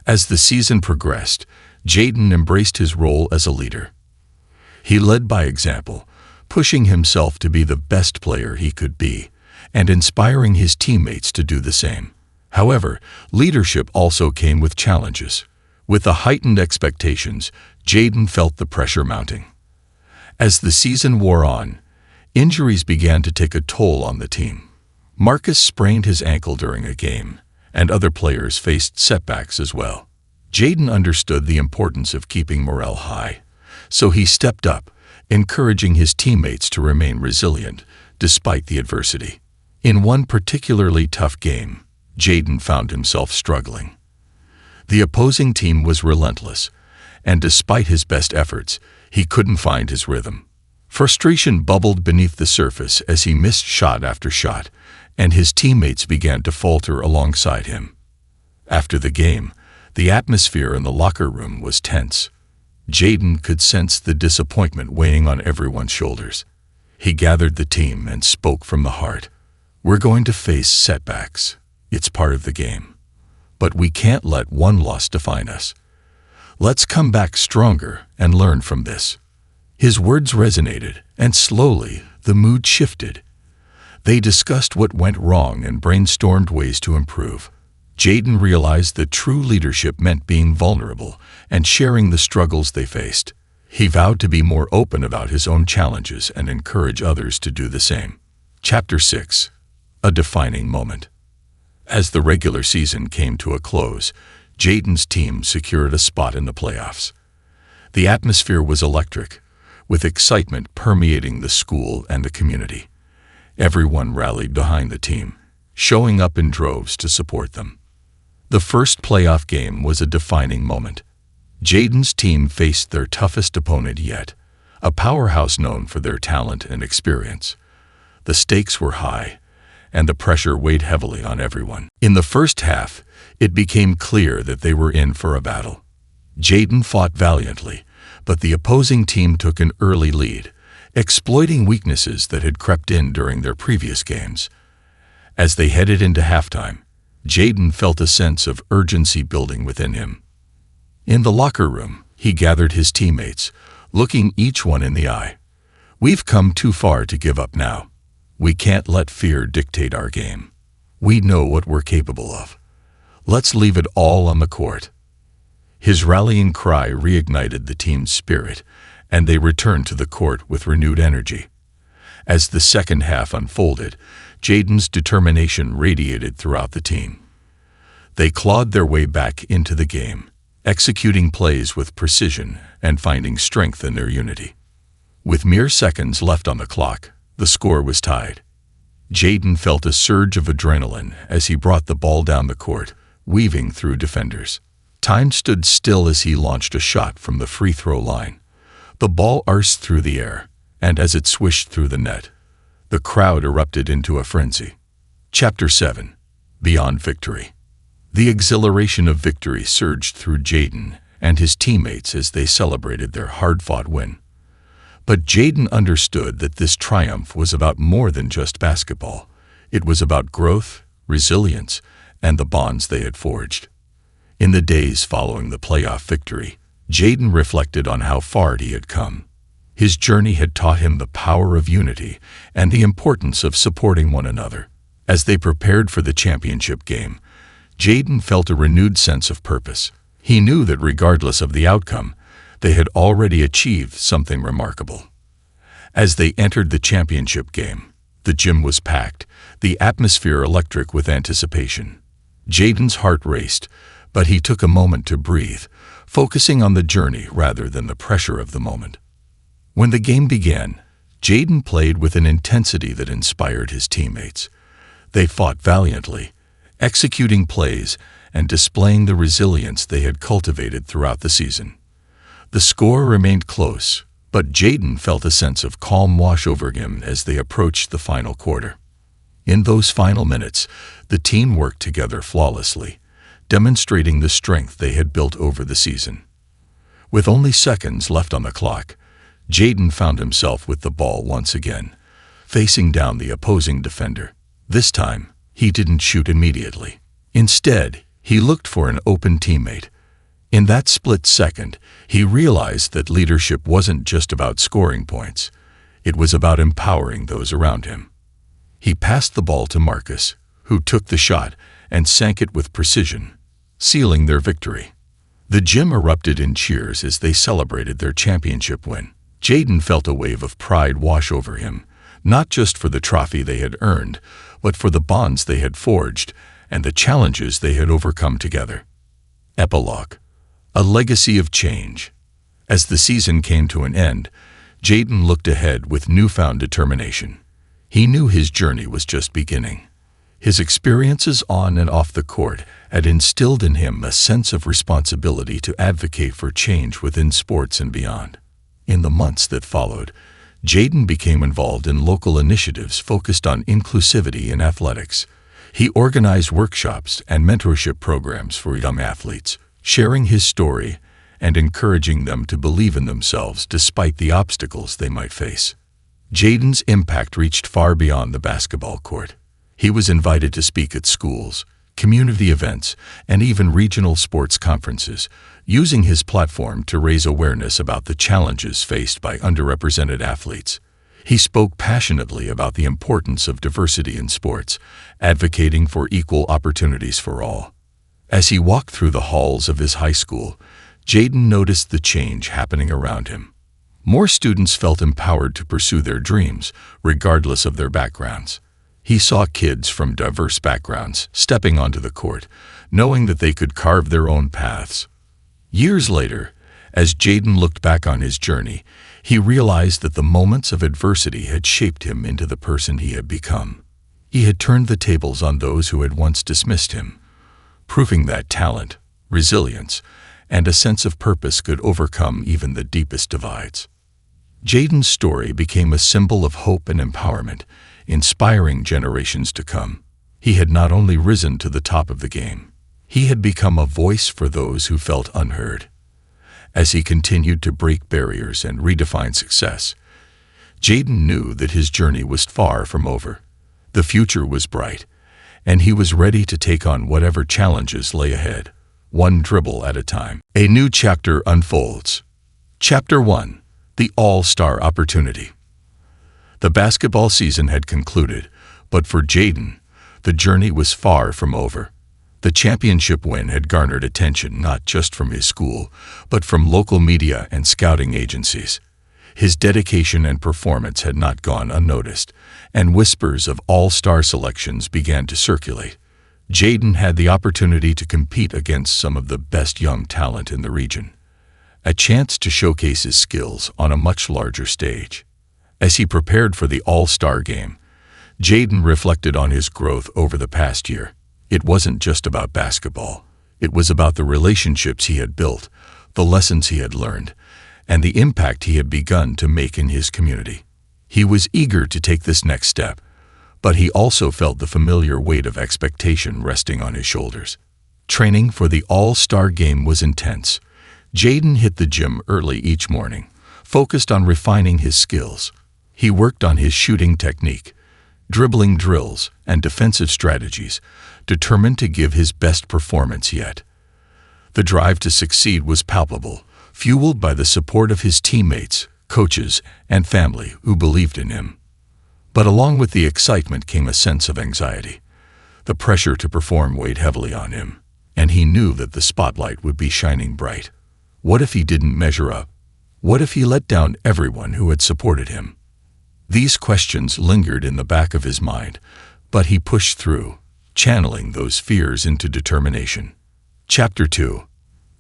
As the season progressed, Jaden embraced his role as a leader. He led by example, pushing himself to be the best player he could be, and inspiring his teammates to do the same. However, leadership also came with challenges. With the heightened expectations, Jaden felt the pressure mounting. As the season wore on, injuries began to take a toll on the team. Marcus sprained his ankle during a game, and other players faced setbacks as well. Jaden understood the importance of keeping morale high, so he stepped up, encouraging his teammates to remain resilient despite the adversity. In one particularly tough game, Jaden found himself struggling. The opposing team was relentless, and despite his best efforts, he couldn't find his rhythm. Frustration bubbled beneath the surface as he missed shot after shot, and his teammates began to falter alongside him. After the game, the atmosphere in the locker room was tense. Jaden could sense the disappointment weighing on everyone's shoulders. He gathered the team and spoke from the heart. "We're going to face setbacks. It's part of the game. But we can't let one loss define us. Let's come back stronger and learn from this." His words resonated, and slowly the mood shifted. They discussed what went wrong and brainstormed ways to improve. Jaden realized that true leadership meant being vulnerable and sharing the struggles they faced. He vowed to be more open about his own challenges and encourage others to do the same. Chapter 6. A defining moment. As the regular season came to a close, Jaden's team secured a spot in the playoffs. The atmosphere was electric, with excitement permeating the school and the community. Everyone rallied behind the team, showing up in droves to support them. The first playoff game was a defining moment. Jaden's team faced their toughest opponent yet, a powerhouse known for their talent and experience. The stakes were high, and the pressure weighed heavily on everyone. In the first half, it became clear that they were in for a battle. Jaden fought valiantly, but the opposing team took an early lead, exploiting weaknesses that had crept in during their previous games. As they headed into halftime, Jaden felt a sense of urgency building within him. In the locker room, he gathered his teammates, looking each one in the eye. "We've come too far to give up now. We can't let fear dictate our game. We know what we're capable of. Let's leave it all on the court." His rallying cry reignited the team's spirit, and they returned to the court with renewed energy. As the second half unfolded, Jaden's determination radiated throughout the team. They clawed their way back into the game, executing plays with precision and finding strength in their unity. With mere seconds left on the clock, the score was tied. Jaden felt a surge of adrenaline as he brought the ball down the court, weaving through defenders. Time stood still as he launched a shot from the free throw line. The ball arced through the air, and as it swished through the net, the crowd erupted into a frenzy. Chapter 7. Beyond Victory. The exhilaration of victory surged through Jaden and his teammates as they celebrated their hard-fought win. But Jaden understood that this triumph was about more than just basketball. It was about growth, resilience, and the bonds they had forged. In the days following the playoff victory, Jaden reflected on how far he had come. His journey had taught him the power of unity and the importance of supporting one another. As they prepared for the championship game, Jaden felt a renewed sense of purpose. He knew that regardless of the outcome, they had already achieved something remarkable. As they entered the championship game, the gym was packed, the atmosphere electric with anticipation. Jaden's heart raced, but he took a moment to breathe, focusing on the journey rather than the pressure of the moment. When the game began, Jaden played with an intensity that inspired his teammates. They fought valiantly, executing plays and displaying the resilience they had cultivated throughout the season. The score remained close, but Jaden felt a sense of calm wash over him as they approached the final quarter. In those final minutes, the team worked together flawlessly, demonstrating the strength they had built over the season. With only seconds left on the clock, Jaden found himself with the ball once again, facing down the opposing defender. This time, he didn't shoot immediately. Instead, He looked for an open teammate. In that split second, he realized that leadership wasn't just about scoring points. It was about empowering those around him. He passed the ball to Marcus, who took the shot and sank it with precision, sealing their victory. The gym erupted in cheers as they celebrated their championship win. Jaden felt a wave of pride wash over him, not just for the trophy they had earned, but for the bonds they had forged and the challenges they had overcome together. Epilogue: a legacy of change. As the season came to an end, Jaden looked ahead with newfound determination. He knew his journey was just beginning. His experiences on and off the court had instilled in him a sense of responsibility to advocate for change within sports and beyond. In the months that followed, Jaden became involved in local initiatives focused on inclusivity in athletics. He organized workshops and mentorship programs for young athletes, sharing his story and encouraging them to believe in themselves despite the obstacles they might face. Jaden's impact reached far beyond the basketball court. He was invited to speak at schools, community events, and even regional sports conferences, using his platform to raise awareness about the challenges faced by underrepresented athletes. He spoke passionately about the importance of diversity in sports, advocating for equal opportunities for all. As he walked through the halls of his high school, Jaden noticed the change happening around him. More students felt empowered to pursue their dreams, regardless of their backgrounds. He saw kids from diverse backgrounds stepping onto the court, knowing that they could carve their own paths. Years later, as Jaden looked back on his journey, he realized that the moments of adversity had shaped him into the person he had become. He had turned the tables on those who had once dismissed him, proving that talent, resilience, and a sense of purpose could overcome even the deepest divides. Jaden's story became a symbol of hope and empowerment, inspiring generations to come. He had not only risen to the top of the game, he had become a voice for those who felt unheard. As he continued to break barriers and redefine success, Jaden knew that his journey was far from over. The future was bright, and he was ready to take on whatever challenges lay ahead, one dribble at a time. A new chapter unfolds. Chapter 1: The All-Star Opportunity. The basketball season had concluded, but for Jaden, the journey was far from over. The championship win had garnered attention not just from his school, but from local media and scouting agencies. His dedication and performance had not gone unnoticed, and whispers of all-star selections began to circulate. Jaden had the opportunity to compete against some of the best young talent in the region, a chance to showcase his skills on a much larger stage. As he prepared for the All-Star game, Jaden reflected on his growth over the past year. It wasn't just about basketball. It was about the relationships he had built, the lessons he had learned, and the impact he had begun to make in his community. He was eager to take this next step, but he also felt the familiar weight of expectation resting on his shoulders. Training for the All-Star game was intense. Jaden hit the gym early each morning, focused on refining his skills. He worked on his shooting technique, dribbling drills, and defensive strategies, determined to give his best performance yet. The drive to succeed was palpable, fueled by the support of his teammates, coaches, and family who believed in him. But along with the excitement came a sense of anxiety. The pressure to perform weighed heavily on him, and he knew that the spotlight would be shining bright. What if he didn't measure up? What if he let down everyone who had supported him? These questions lingered in the back of his mind, but he pushed through, channeling those fears into determination. Chapter 2: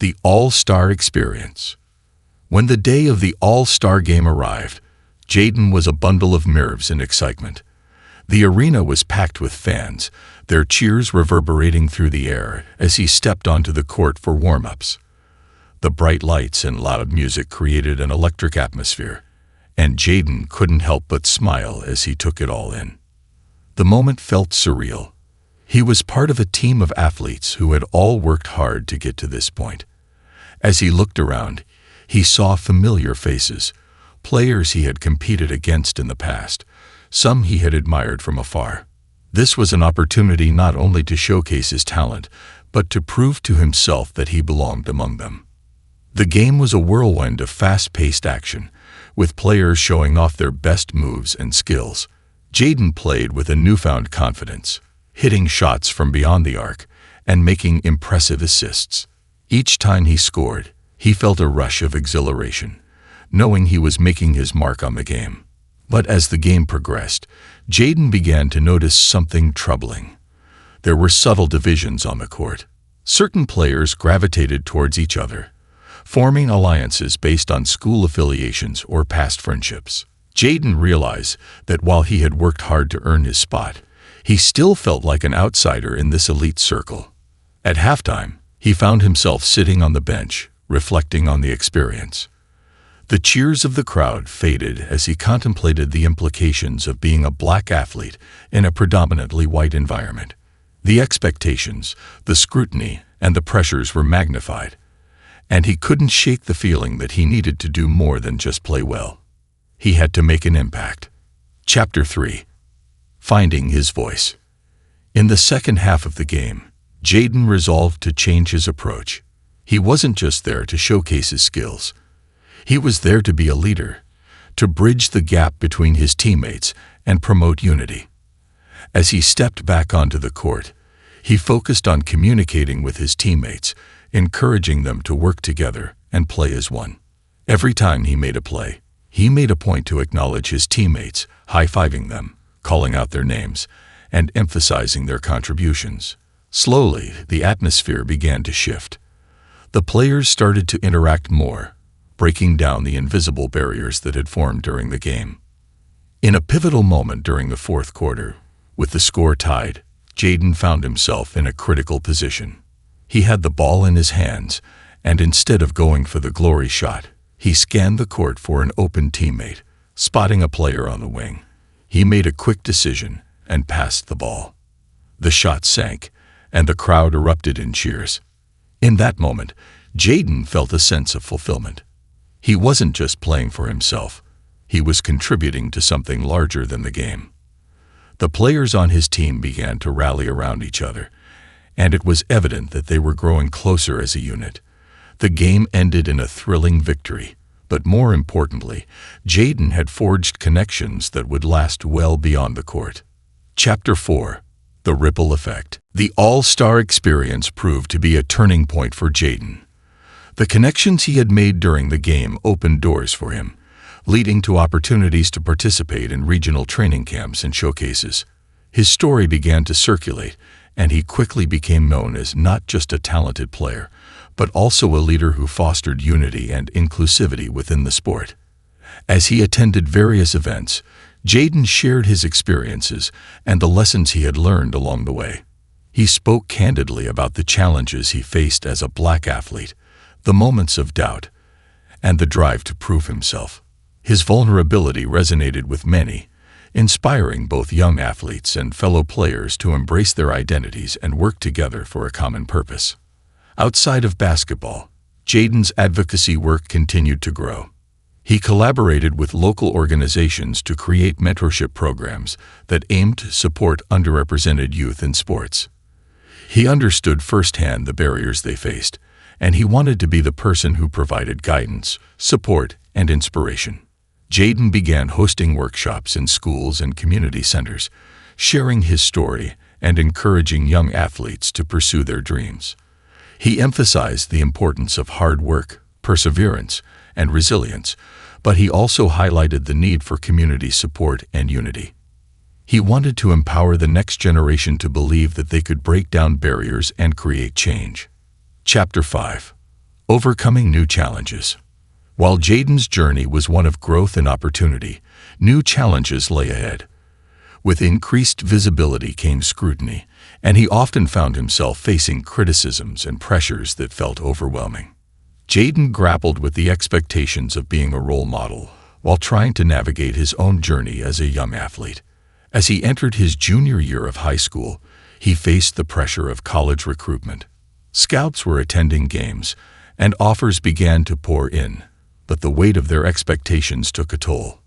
The All-Star Experience. When the day of the All-Star game arrived, Jaden was a bundle of nerves and excitement. The arena was packed with fans, their cheers reverberating through the air as he stepped onto the court for warm-ups. The bright lights and loud music created an electric atmosphere, and Jaden couldn't help but smile as he took it all in. The moment felt surreal. He was part of a team of athletes who had all worked hard to get to this point. As he looked around, he saw familiar faces, players he had competed against in the past, some he had admired from afar. This was an opportunity not only to showcase his talent, but to prove to himself that he belonged among them. The game was a whirlwind of fast-paced action, with players showing off their best moves and skills. Jaden played with a newfound confidence, hitting shots from beyond the arc and making impressive assists. Each time he scored, he felt a rush of exhilaration, knowing he was making his mark on the game. But as the game progressed, Jaden began to notice something troubling. There were subtle divisions on the court. Certain players gravitated towards each other, forming alliances based on school affiliations or past friendships. Jaden realized that while he had worked hard to earn his spot, he still felt like an outsider in this elite circle. At halftime, he found himself sitting on the bench, reflecting on the experience. The cheers of the crowd faded as he contemplated the implications of being a black athlete in a predominantly white environment. The expectations, the scrutiny, and the pressures were magnified, and he couldn't shake the feeling that he needed to do more than just play well. He had to make an impact. Chapter 3. Finding his voice. In the second half of the game, Jaden resolved to change his approach. He wasn't just there to showcase his skills. He was there to be a leader, to bridge the gap between his teammates and promote unity. As he stepped back onto the court, he focused on communicating with his teammates, encouraging them to work together and play as one. Every time he made a play, he made a point to acknowledge his teammates, high-fiving them, calling out their names, and emphasizing their contributions. Slowly, the atmosphere began to shift. The players started to interact more, breaking down the invisible barriers that had formed during the game. In a pivotal moment during the fourth quarter, with the score tied, Jaden found himself in a critical position. He had the ball in his hands, and instead of going for the glory shot, he scanned the court for an open teammate. Spotting a player on the wing, he made a quick decision and passed the ball. The shot sank, and the crowd erupted in cheers. In that moment, Jaden felt a sense of fulfillment. He wasn't just playing for himself. He was contributing to something larger than the game. The players on his team began to rally around each other, and it was evident that they were growing closer as a unit. The game ended in a thrilling victory, but more importantly, Jaden had forged connections that would last well beyond the court. Chapter 4. The Ripple Effect. The All-Star experience proved to be a turning point for Jaden. The connections he had made during the game opened doors for him, leading to opportunities to participate in regional training camps and showcases. His story began to circulate, and he quickly became known as not just a talented player, but also a leader who fostered unity and inclusivity within the sport. As he attended various events, Jaden shared his experiences and the lessons he had learned along the way. He spoke candidly about the challenges he faced as a black athlete, the moments of doubt, and the drive to prove himself. His vulnerability resonated with many, inspiring both young athletes and fellow players to embrace their identities and work together for a common purpose. Outside of basketball, Jaden's advocacy work continued to grow. He collaborated with local organizations to create mentorship programs that aimed to support underrepresented youth in sports. He understood firsthand the barriers they faced, and he wanted to be the person who provided guidance, support, and inspiration. Jaden began hosting workshops in schools and community centers, sharing his story and encouraging young athletes to pursue their dreams. He emphasized the importance of hard work, perseverance, and resilience, but he also highlighted the need for community support and unity. He wanted to empower the next generation to believe that they could break down barriers and create change. Chapter 5. Overcoming New Challenges. While Jaden's journey was one of growth and opportunity, new challenges lay ahead. With increased visibility came scrutiny, and he often found himself facing criticisms and pressures that felt overwhelming. Jaden grappled with the expectations of being a role model while trying to navigate his own journey as a young athlete. As he entered his junior year of high school, he faced the pressure of college recruitment. Scouts were attending games, and offers began to pour in, but the weight of their expectations took a toll.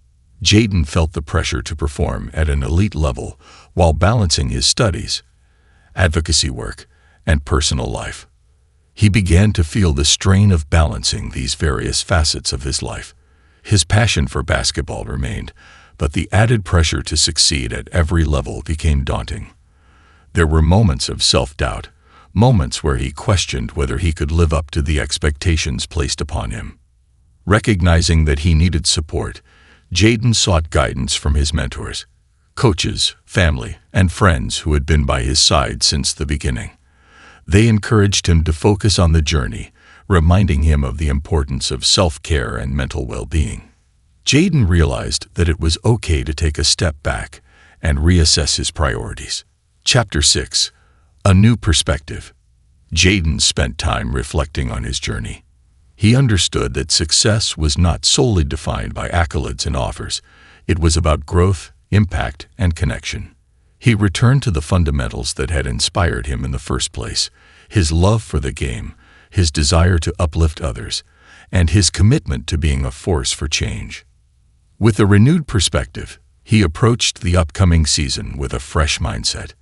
Jaden felt the pressure to perform at an elite level while balancing his studies, advocacy work, and personal life. He began to feel the strain of balancing these various facets of his life. His passion for basketball remained, but the added pressure to succeed at every level became daunting. There were moments of self-doubt, moments where he questioned whether he could live up to the expectations placed upon him. Recognizing that he needed support, Jaden sought guidance from his mentors, coaches, family, and friends who had been by his side since the beginning. They encouraged him to focus on the journey, reminding him of the importance of self-care and mental well-being. Jaden realized that it was okay to take a step back and reassess his priorities. Chapter 6. A New Perspective. Jaden spent time reflecting on his journey. He understood that success was not solely defined by accolades and offers. It was about growth, impact, and connection. He returned to the fundamentals that had inspired him in the first place: his love for the game, his desire to uplift others, and his commitment to being a force for change. With a renewed perspective, he approached the upcoming season with a fresh mindset.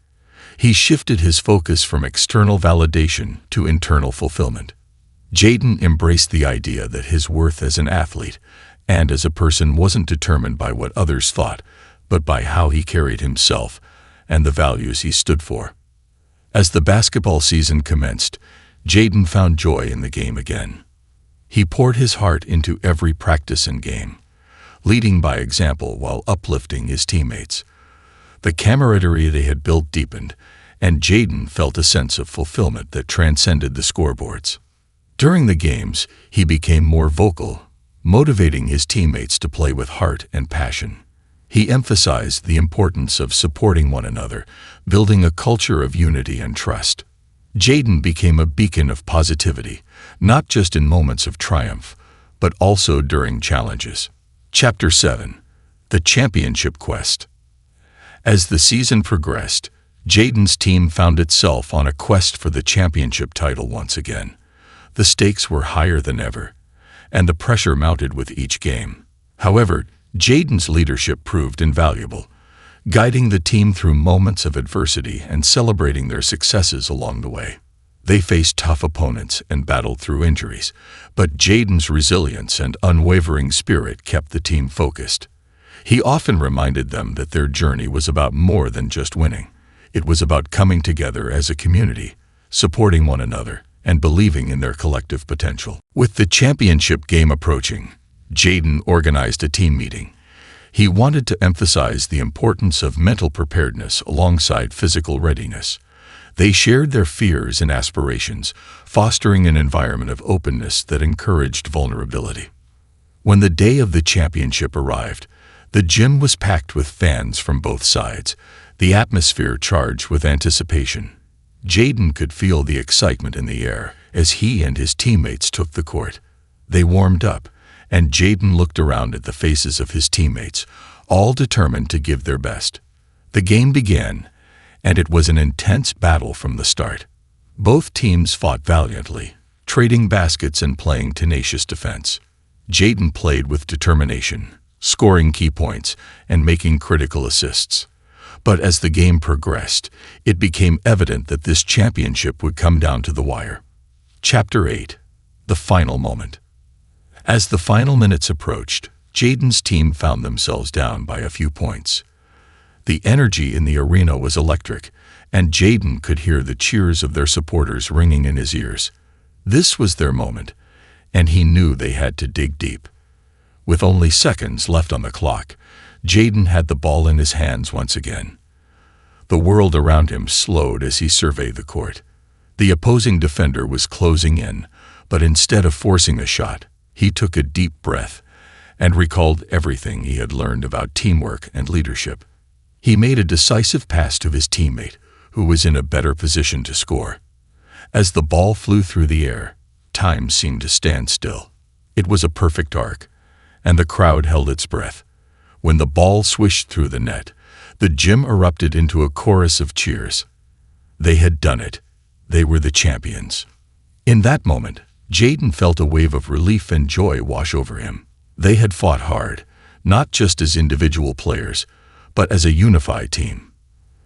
He shifted his focus from external validation to internal fulfillment. Jaden embraced the idea that his worth as an athlete and as a person wasn't determined by what others thought, but by how he carried himself and the values he stood for. As the basketball season commenced, Jaden found joy in the game again. He poured his heart into every practice and game, leading by example while uplifting his teammates. The camaraderie they had built deepened, and Jaden felt a sense of fulfillment that transcended the scoreboards. During the games, he became more vocal, motivating his teammates to play with heart and passion. He emphasized the importance of supporting one another, building a culture of unity and trust. Jaden became a beacon of positivity, not just in moments of triumph, but also during challenges. Chapter 7. The Championship Quest. As the season progressed, Jaden's team found itself on a quest for the championship title once again. The stakes were higher than ever, and the pressure mounted with each game. However, Jaden's leadership proved invaluable, guiding the team through moments of adversity and celebrating their successes along the way. They faced tough opponents and battled through injuries, but Jaden's resilience and unwavering spirit kept the team focused. He often reminded them that their journey was about more than just winning. It was about coming together as a community, supporting one another, and believing in their collective potential. With the championship game approaching, Jaden organized a team meeting. He wanted to emphasize the importance of mental preparedness alongside physical readiness. They shared their fears and aspirations, fostering an environment of openness that encouraged vulnerability. When the day of the championship arrived, the gym was packed with fans from both sides, the atmosphere charged with anticipation. Jaden could feel the excitement in the air as he and his teammates took the court. They warmed up, and Jaden looked around at the faces of his teammates, all determined to give their best. The game began, and it was an intense battle from the start. Both teams fought valiantly, trading baskets and playing tenacious defense. Jaden played with determination, scoring key points and making critical assists. But as the game progressed, it became evident that this championship would come down to the wire. Chapter 8. The Final Moment. As the final minutes approached, Jaden's team found themselves down by a few points. The energy in the arena was electric, and Jaden could hear the cheers of their supporters ringing in his ears. This was their moment, and he knew they had to dig deep. With only seconds left on the clock, Jaden had the ball in his hands once again. The world around him slowed as he surveyed the court. The opposing defender was closing in, but instead of forcing a shot, he took a deep breath and recalled everything he had learned about teamwork and leadership. He made a decisive pass to his teammate, who was in a better position to score. As the ball flew through the air, time seemed to stand still. It was a perfect arc, and the crowd held its breath. When the ball swished through the net, the gym erupted into a chorus of cheers. They had done it. They were the champions. In that moment, Jaden felt a wave of relief and joy wash over him. They had fought hard, not just as individual players, but as a unified team.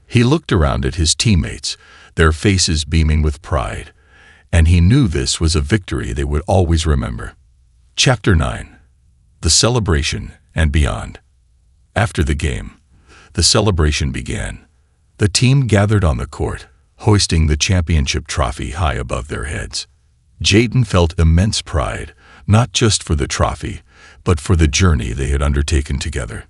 He looked around at his teammates, their faces beaming with pride, and he knew this was a victory they would always remember. Chapter 9. The Celebration and Beyond. After the game, the celebration began. The team gathered on the court, hoisting the championship trophy high above their heads. Jaden felt immense pride, not just for the trophy, but for the journey they had undertaken together.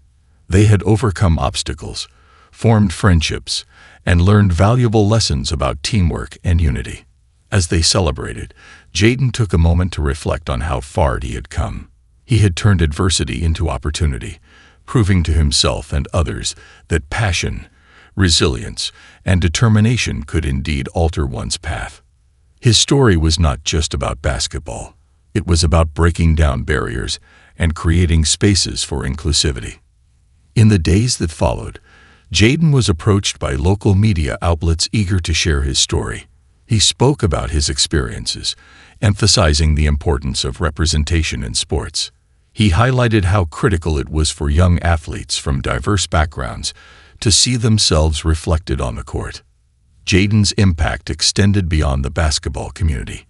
They had overcome obstacles, formed friendships, and learned valuable lessons about teamwork and unity. As they celebrated, Jaden took a moment to reflect on how far he had come. He had turned adversity into opportunity, proving to himself and others that passion, resilience, and determination could indeed alter one's path. His story was not just about basketball. It was about breaking down barriers and creating spaces for inclusivity. In the days that followed, Jaden was approached by local media outlets eager to share his story. He spoke about his experiences, emphasizing the importance of representation in sports. He highlighted how critical it was for young athletes from diverse backgrounds to see themselves reflected on the court. Jaden's impact extended beyond the basketball community.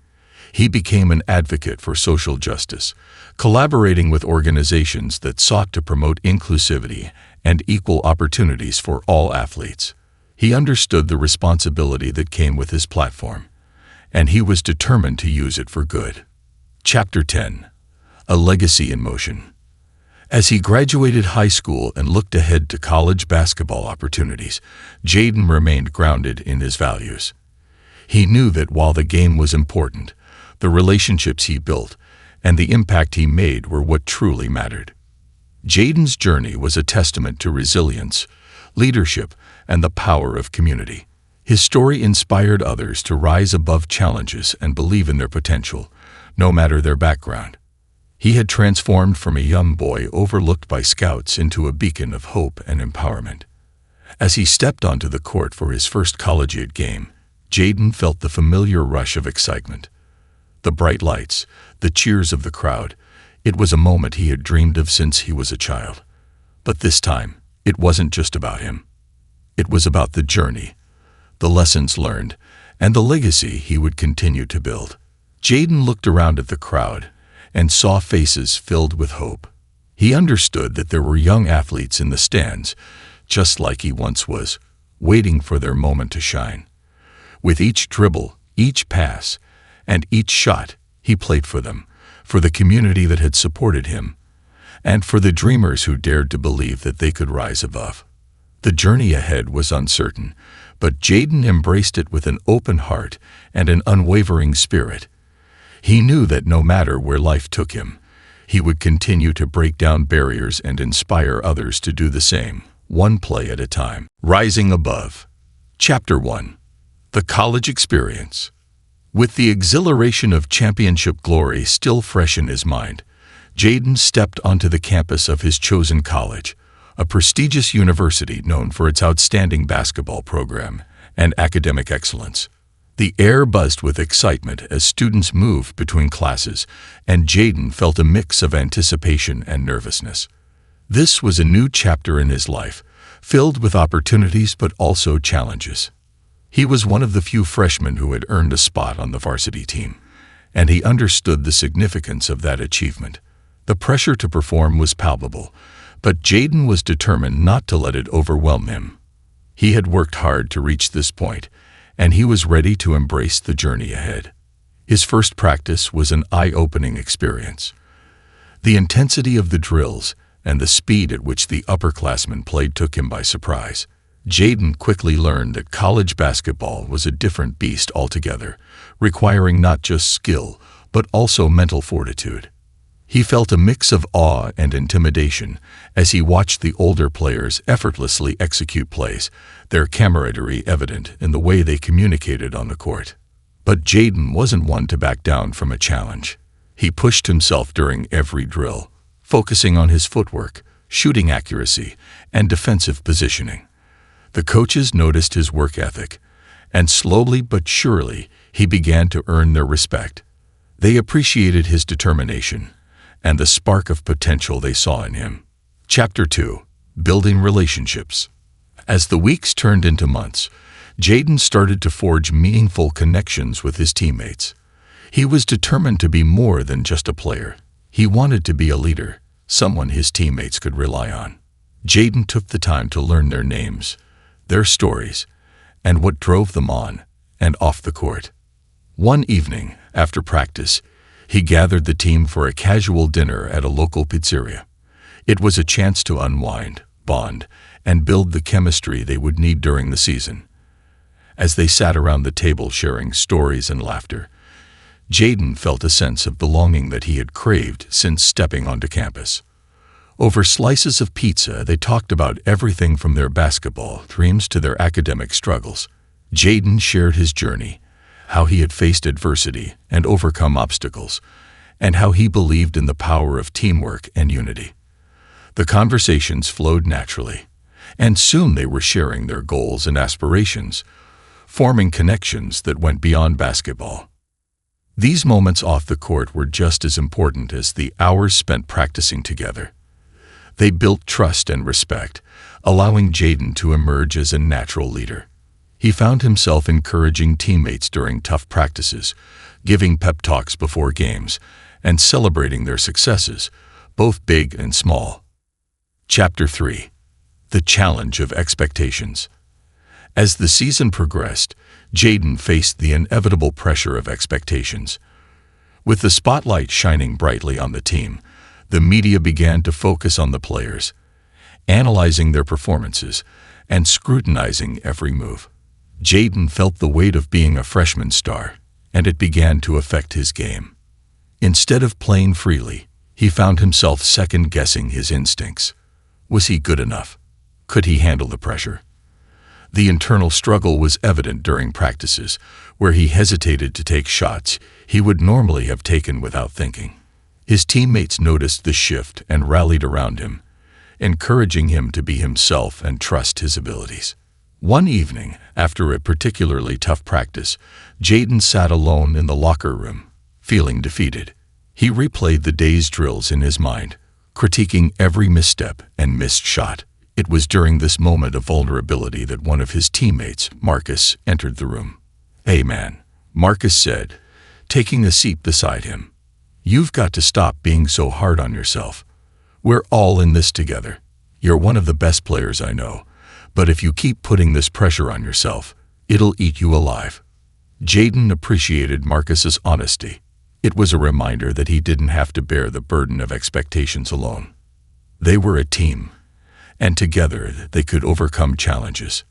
He became an advocate for social justice, collaborating with organizations that sought to promote inclusivity and equal opportunities for all athletes. He understood the responsibility that came with his platform, and he was determined to use it for good. Chapter 10. A Legacy in Motion. As he graduated high school and looked ahead to college basketball opportunities, Jaden remained grounded in his values. He knew that while the game was important, the relationships he built and the impact he made were what truly mattered. Jaden's journey was a testament to resilience, leadership, and the power of community. His story inspired others to rise above challenges and believe in their potential, no matter their background. He had transformed from a young boy overlooked by scouts into a beacon of hope and empowerment. As he stepped onto the court for his first collegiate game, Jaden felt the familiar rush of excitement. The bright lights, the cheers of the crowd, it was a moment he had dreamed of since he was a child. But this time, it wasn't just about him. It was about the journey, the lessons learned, and the legacy he would continue to build. Jaden looked around at the crowd and saw faces filled with hope. He understood that there were young athletes in the stands, just like he once was, waiting for their moment to shine. With each dribble, each pass, and each shot, he played for them, for the community that had supported him, and for the dreamers who dared to believe that they could rise above. The journey ahead was uncertain, but Jaden embraced it with an open heart and an unwavering spirit. He knew that no matter where life took him, he would continue to break down barriers and inspire others to do the same, one play at a time. Rising Above. Chapter 1. The College Experience. With the exhilaration of championship glory still fresh in his mind, Jaden stepped onto the campus of his chosen college, a prestigious university known for its outstanding basketball program and academic excellence. The air buzzed with excitement as students moved between classes, and Jaden felt a mix of anticipation and nervousness. This was a new chapter in his life, filled with opportunities but also challenges. He was one of the few freshmen who had earned a spot on the varsity team, and he understood the significance of that achievement. The pressure to perform was palpable, but Jaden was determined not to let it overwhelm him. He had worked hard to reach this point, and he was ready to embrace the journey ahead. His first practice was an eye-opening experience. The intensity of the drills and the speed at which the upperclassmen played took him by surprise. Jaden quickly learned that college basketball was a different beast altogether, requiring not just skill, but also mental fortitude. He felt a mix of awe and intimidation as he watched the older players effortlessly execute plays, their camaraderie evident in the way they communicated on the court. But Jaden wasn't one to back down from a challenge. He pushed himself during every drill, focusing on his footwork, shooting accuracy, and defensive positioning. The coaches noticed his work ethic, and slowly but surely he began to earn their respect. They appreciated his determination and the spark of potential they saw in him. Chapter 2. Building Relationships. As the weeks turned into months, Jaden started to forge meaningful connections with his teammates. He was determined to be more than just a player. He wanted to be a leader, someone his teammates could rely on. Jaden took the time to learn their names, their stories, and what drove them on and off the court. One evening, after practice, he gathered the team for a casual dinner at a local pizzeria. It was a chance to unwind, bond, and build the chemistry they would need during the season. As they sat around the table sharing stories and laughter, Jaden felt a sense of belonging that he had craved since stepping onto campus. Over slices of pizza, they talked about everything from their basketball dreams to their academic struggles. Jaden shared his journey, how he had faced adversity and overcome obstacles, and how he believed in the power of teamwork and unity. The conversations flowed naturally, and soon they were sharing their goals and aspirations, forming connections that went beyond basketball. These moments off the court were just as important as the hours spent practicing together. They built trust and respect, allowing Jaden to emerge as a natural leader. He found himself encouraging teammates during tough practices, giving pep talks before games, and celebrating their successes, both big and small. Chapter 3. The Challenge of Expectations. As the season progressed, Jaden faced the inevitable pressure of expectations. With the spotlight shining brightly on the team, the media began to focus on the players, analyzing their performances and scrutinizing every move. Jaden felt the weight of being a freshman star, and it began to affect his game. Instead of playing freely, he found himself second-guessing his instincts. Was he good enough? Could he handle the pressure? The internal struggle was evident during practices, where he hesitated to take shots he would normally have taken without thinking. His teammates noticed the shift and rallied around him, encouraging him to be himself and trust his abilities. One evening, after a particularly tough practice, Jaden sat alone in the locker room, feeling defeated. He replayed the day's drills in his mind, critiquing every misstep and missed shot. It was during this moment of vulnerability that one of his teammates, Marcus, entered the room. "Hey man," Marcus said, taking a seat beside him. "You've got to stop being so hard on yourself. We're all in this together. You're one of the best players I know, but if you keep putting this pressure on yourself, it'll eat you alive." Jaden appreciated Marcus's honesty. It was a reminder that he didn't have to bear the burden of expectations alone. They were a team, and together they could overcome challenges.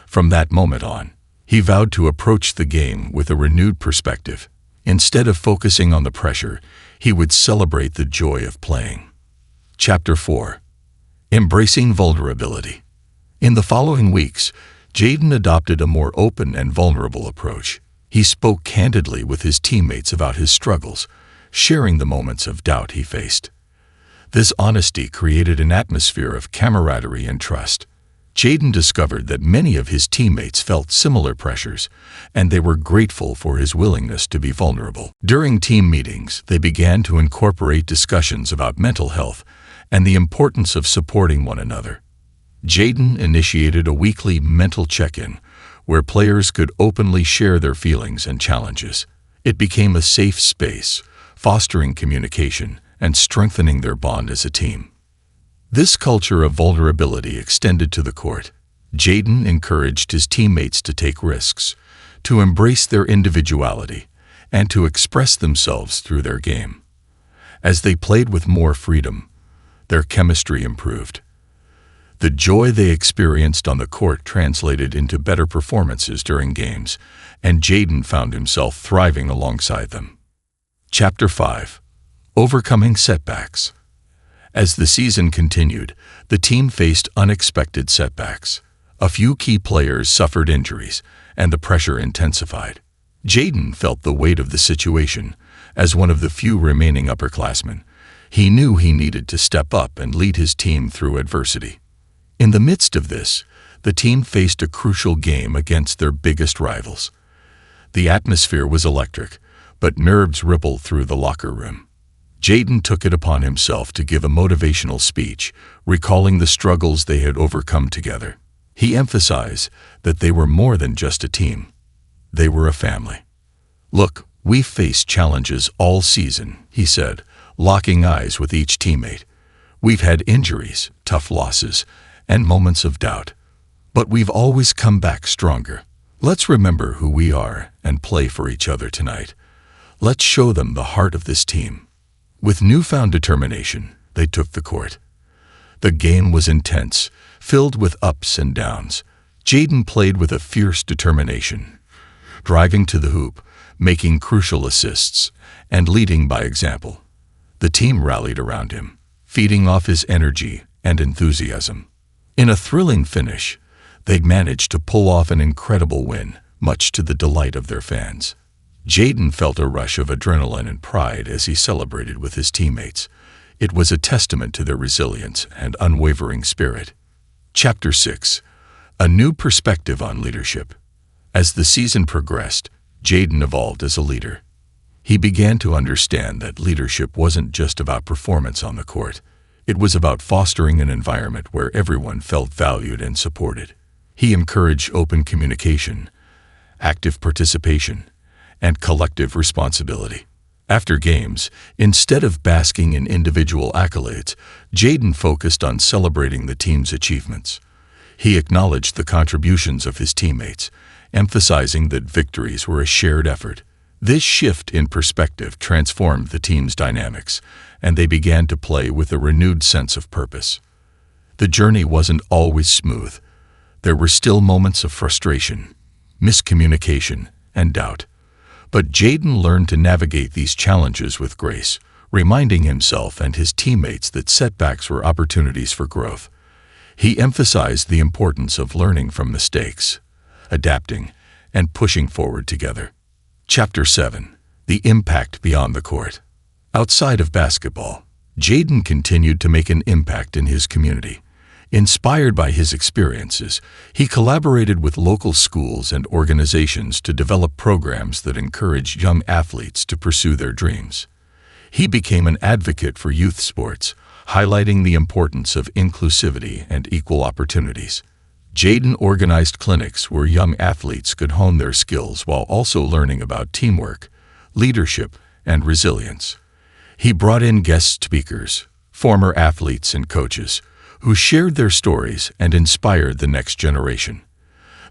From that moment on, he vowed to approach the game with a renewed perspective. Instead of focusing on the pressure, he would celebrate the joy of playing. Chapter 4. Embracing Vulnerability. In the following weeks, Jaden adopted a more open and vulnerable approach. He spoke candidly with his teammates about his struggles, sharing the moments of doubt he faced. This honesty created an atmosphere of camaraderie and trust. Jaden discovered that many of his teammates felt similar pressures, and they were grateful for his willingness to be vulnerable. During team meetings, they began to incorporate discussions about mental health and the importance of supporting one another. Jaden initiated a weekly mental check-in, where players could openly share their feelings and challenges. It became a safe space, fostering communication and strengthening their bond as a team. This culture of vulnerability extended to the court. Jaden encouraged his teammates to take risks, to embrace their individuality, and to express themselves through their game. As they played with more freedom, their chemistry improved. The joy they experienced on the court translated into better performances during games, and Jaden found himself thriving alongside them. Chapter 5. Overcoming Setbacks. As the season continued, the team faced unexpected setbacks. A few key players suffered injuries, and the pressure intensified. Jaden felt the weight of the situation. As one of the few remaining upperclassmen, he knew he needed to step up and lead his team through adversity. In the midst of this, the team faced a crucial game against their biggest rivals. The atmosphere was electric, but nerves rippled through the locker room. Jaden took it upon himself to give a motivational speech, recalling the struggles they had overcome together. He emphasized that they were more than just a team. They were a family. "Look, we've faced challenges all season," he said, locking eyes with each teammate. "We've had injuries, tough losses, and moments of doubt. But we've always come back stronger. Let's remember who we are and play for each other tonight. Let's show them the heart of this team." With newfound determination, they took the court. The game was intense, filled with ups and downs. Jaden played with a fierce determination, driving to the hoop, making crucial assists, and leading by example. The team rallied around him, feeding off his energy and enthusiasm. In a thrilling finish, they managed to pull off an incredible win, much to the delight of their fans. Jaden felt a rush of adrenaline and pride as he celebrated with his teammates. It was a testament to their resilience and unwavering spirit. Chapter 6. A New Perspective on Leadership. As the season progressed, Jaden evolved as a leader. He began to understand that leadership wasn't just about performance on the court. It was about fostering an environment where everyone felt valued and supported. He encouraged open communication, active participation, and collective responsibility. After games, instead of basking in individual accolades, Jaden focused on celebrating the team's achievements. He acknowledged the contributions of his teammates, emphasizing that victories were a shared effort. This shift in perspective transformed the team's dynamics, and they began to play with a renewed sense of purpose. The journey wasn't always smooth. There were still moments of frustration, miscommunication, and doubt. But Jaden learned to navigate these challenges with grace, reminding himself and his teammates that setbacks were opportunities for growth. He emphasized the importance of learning from mistakes, adapting, and pushing forward together. Chapter 7. The Impact Beyond the Court. Outside of basketball, Jaden continued to make an impact in his community. Inspired by his experiences, he collaborated with local schools and organizations to develop programs that encouraged young athletes to pursue their dreams. He became an advocate for youth sports, highlighting the importance of inclusivity and equal opportunities. Jaden organized clinics where young athletes could hone their skills while also learning about teamwork, leadership, and resilience. He brought in guest speakers, former athletes and coaches, who shared their stories and inspired the next generation.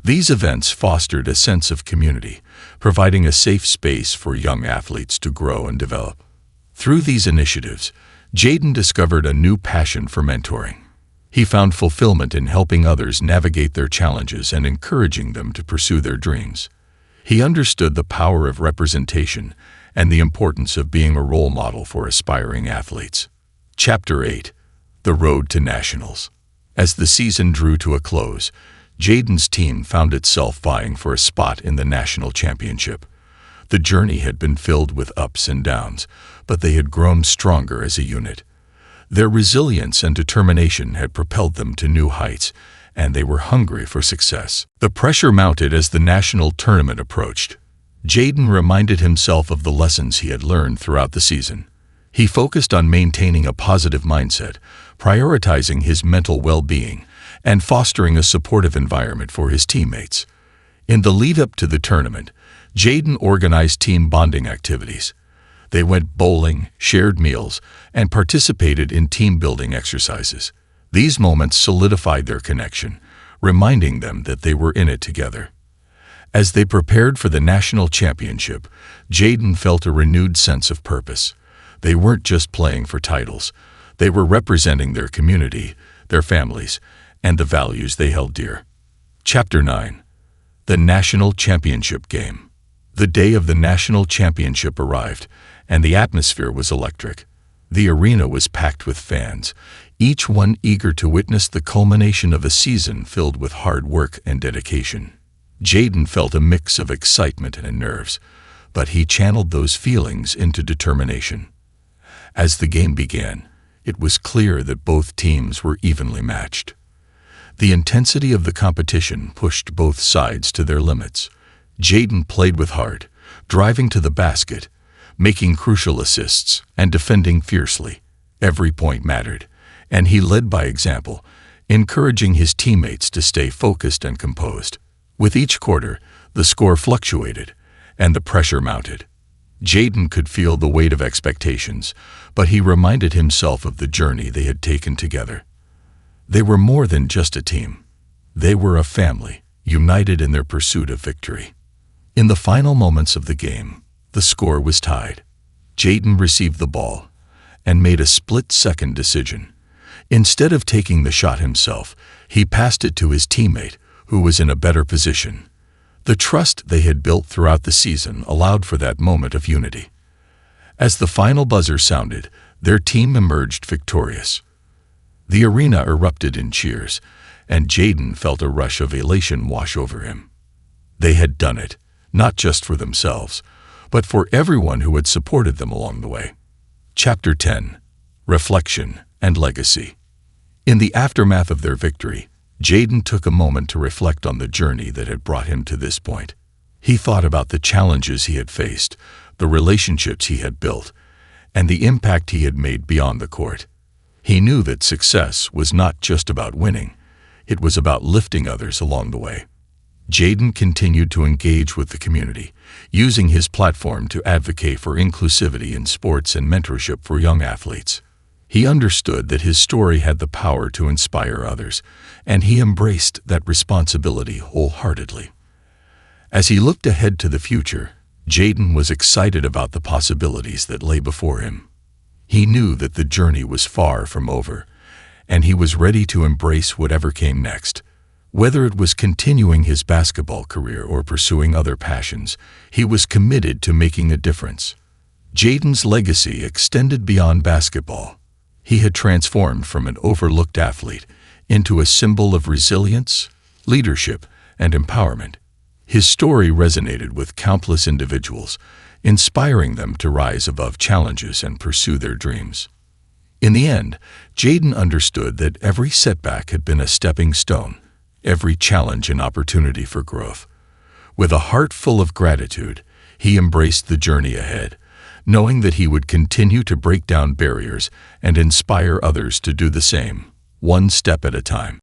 These events fostered a sense of community, providing a safe space for young athletes to grow and develop. Through these initiatives, Jaden discovered a new passion for mentoring. He found fulfillment in helping others navigate their challenges and encouraging them to pursue their dreams. He understood the power of representation and the importance of being a role model for aspiring athletes. Chapter 8. The Road to Nationals. As the season drew to a close, Jaden's team found itself vying for a spot in the national championship. The journey had been filled with ups and downs, but they had grown stronger as a unit. Their resilience and determination had propelled them to new heights, and they were hungry for success. The pressure mounted as the national tournament approached. Jaden reminded himself of the lessons he had learned throughout the season. He focused on maintaining a positive mindset, prioritizing his mental well-being, and fostering a supportive environment for his teammates. In the lead-up to the tournament, Jaden organized team bonding activities. They went bowling, shared meals, and participated in team-building exercises. These moments solidified their connection, reminding them that they were in it together. As they prepared for the national championship, Jaden felt a renewed sense of purpose. They weren't just playing for titles. They were representing their community, their families, and the values they held dear. Chapter 9. The National Championship Game. The day of the national championship arrived, and the atmosphere was electric. The arena was packed with fans, each one eager to witness the culmination of a season filled with hard work and dedication. Jaden felt a mix of excitement and nerves, but he channeled those feelings into determination. As the game began, it was clear that both teams were evenly matched. The intensity of the competition pushed both sides to their limits. Jaden played with heart, driving to the basket, making crucial assists, and defending fiercely. Every point mattered, and he led by example, encouraging his teammates to stay focused and composed. With each quarter, the score fluctuated, and the pressure mounted. Jaden could feel the weight of expectations, but he reminded himself of the journey they had taken together. They were more than just a team. They were a family, united in their pursuit of victory. In the final moments of the game, the score was tied. Jaden received the ball and made a split-second decision. Instead of taking the shot himself, he passed it to his teammate, who was in a better position. The trust they had built throughout the season allowed for that moment of unity. As the final buzzer sounded, their team emerged victorious. The arena erupted in cheers, and Jaden felt a rush of elation wash over him. They had done it, not just for themselves, but for everyone who had supported them along the way. Chapter 10. Reflection and Legacy. In the aftermath of their victory, Jaden took a moment to reflect on the journey that had brought him to this point. He thought about the challenges he had faced, the relationships he had built, and the impact he had made beyond the court. He knew that success was not just about winning, it was about lifting others along the way. Jaden continued to engage with the community, using his platform to advocate for inclusivity in sports and mentorship for young athletes. He understood that his story had the power to inspire others, and he embraced that responsibility wholeheartedly. As he looked ahead to the future, Jaden was excited about the possibilities that lay before him. He knew that the journey was far from over, and he was ready to embrace whatever came next. Whether it was continuing his basketball career or pursuing other passions, he was committed to making a difference. Jaden's legacy extended beyond basketball. He had transformed from an overlooked athlete into a symbol of resilience, leadership, and empowerment. His story resonated with countless individuals, inspiring them to rise above challenges and pursue their dreams. In the end, Jaden understood that every setback had been a stepping stone, every challenge an opportunity for growth. With a heart full of gratitude, he embraced the journey ahead, knowing that he would continue to break down barriers and inspire others to do the same, one step at a time.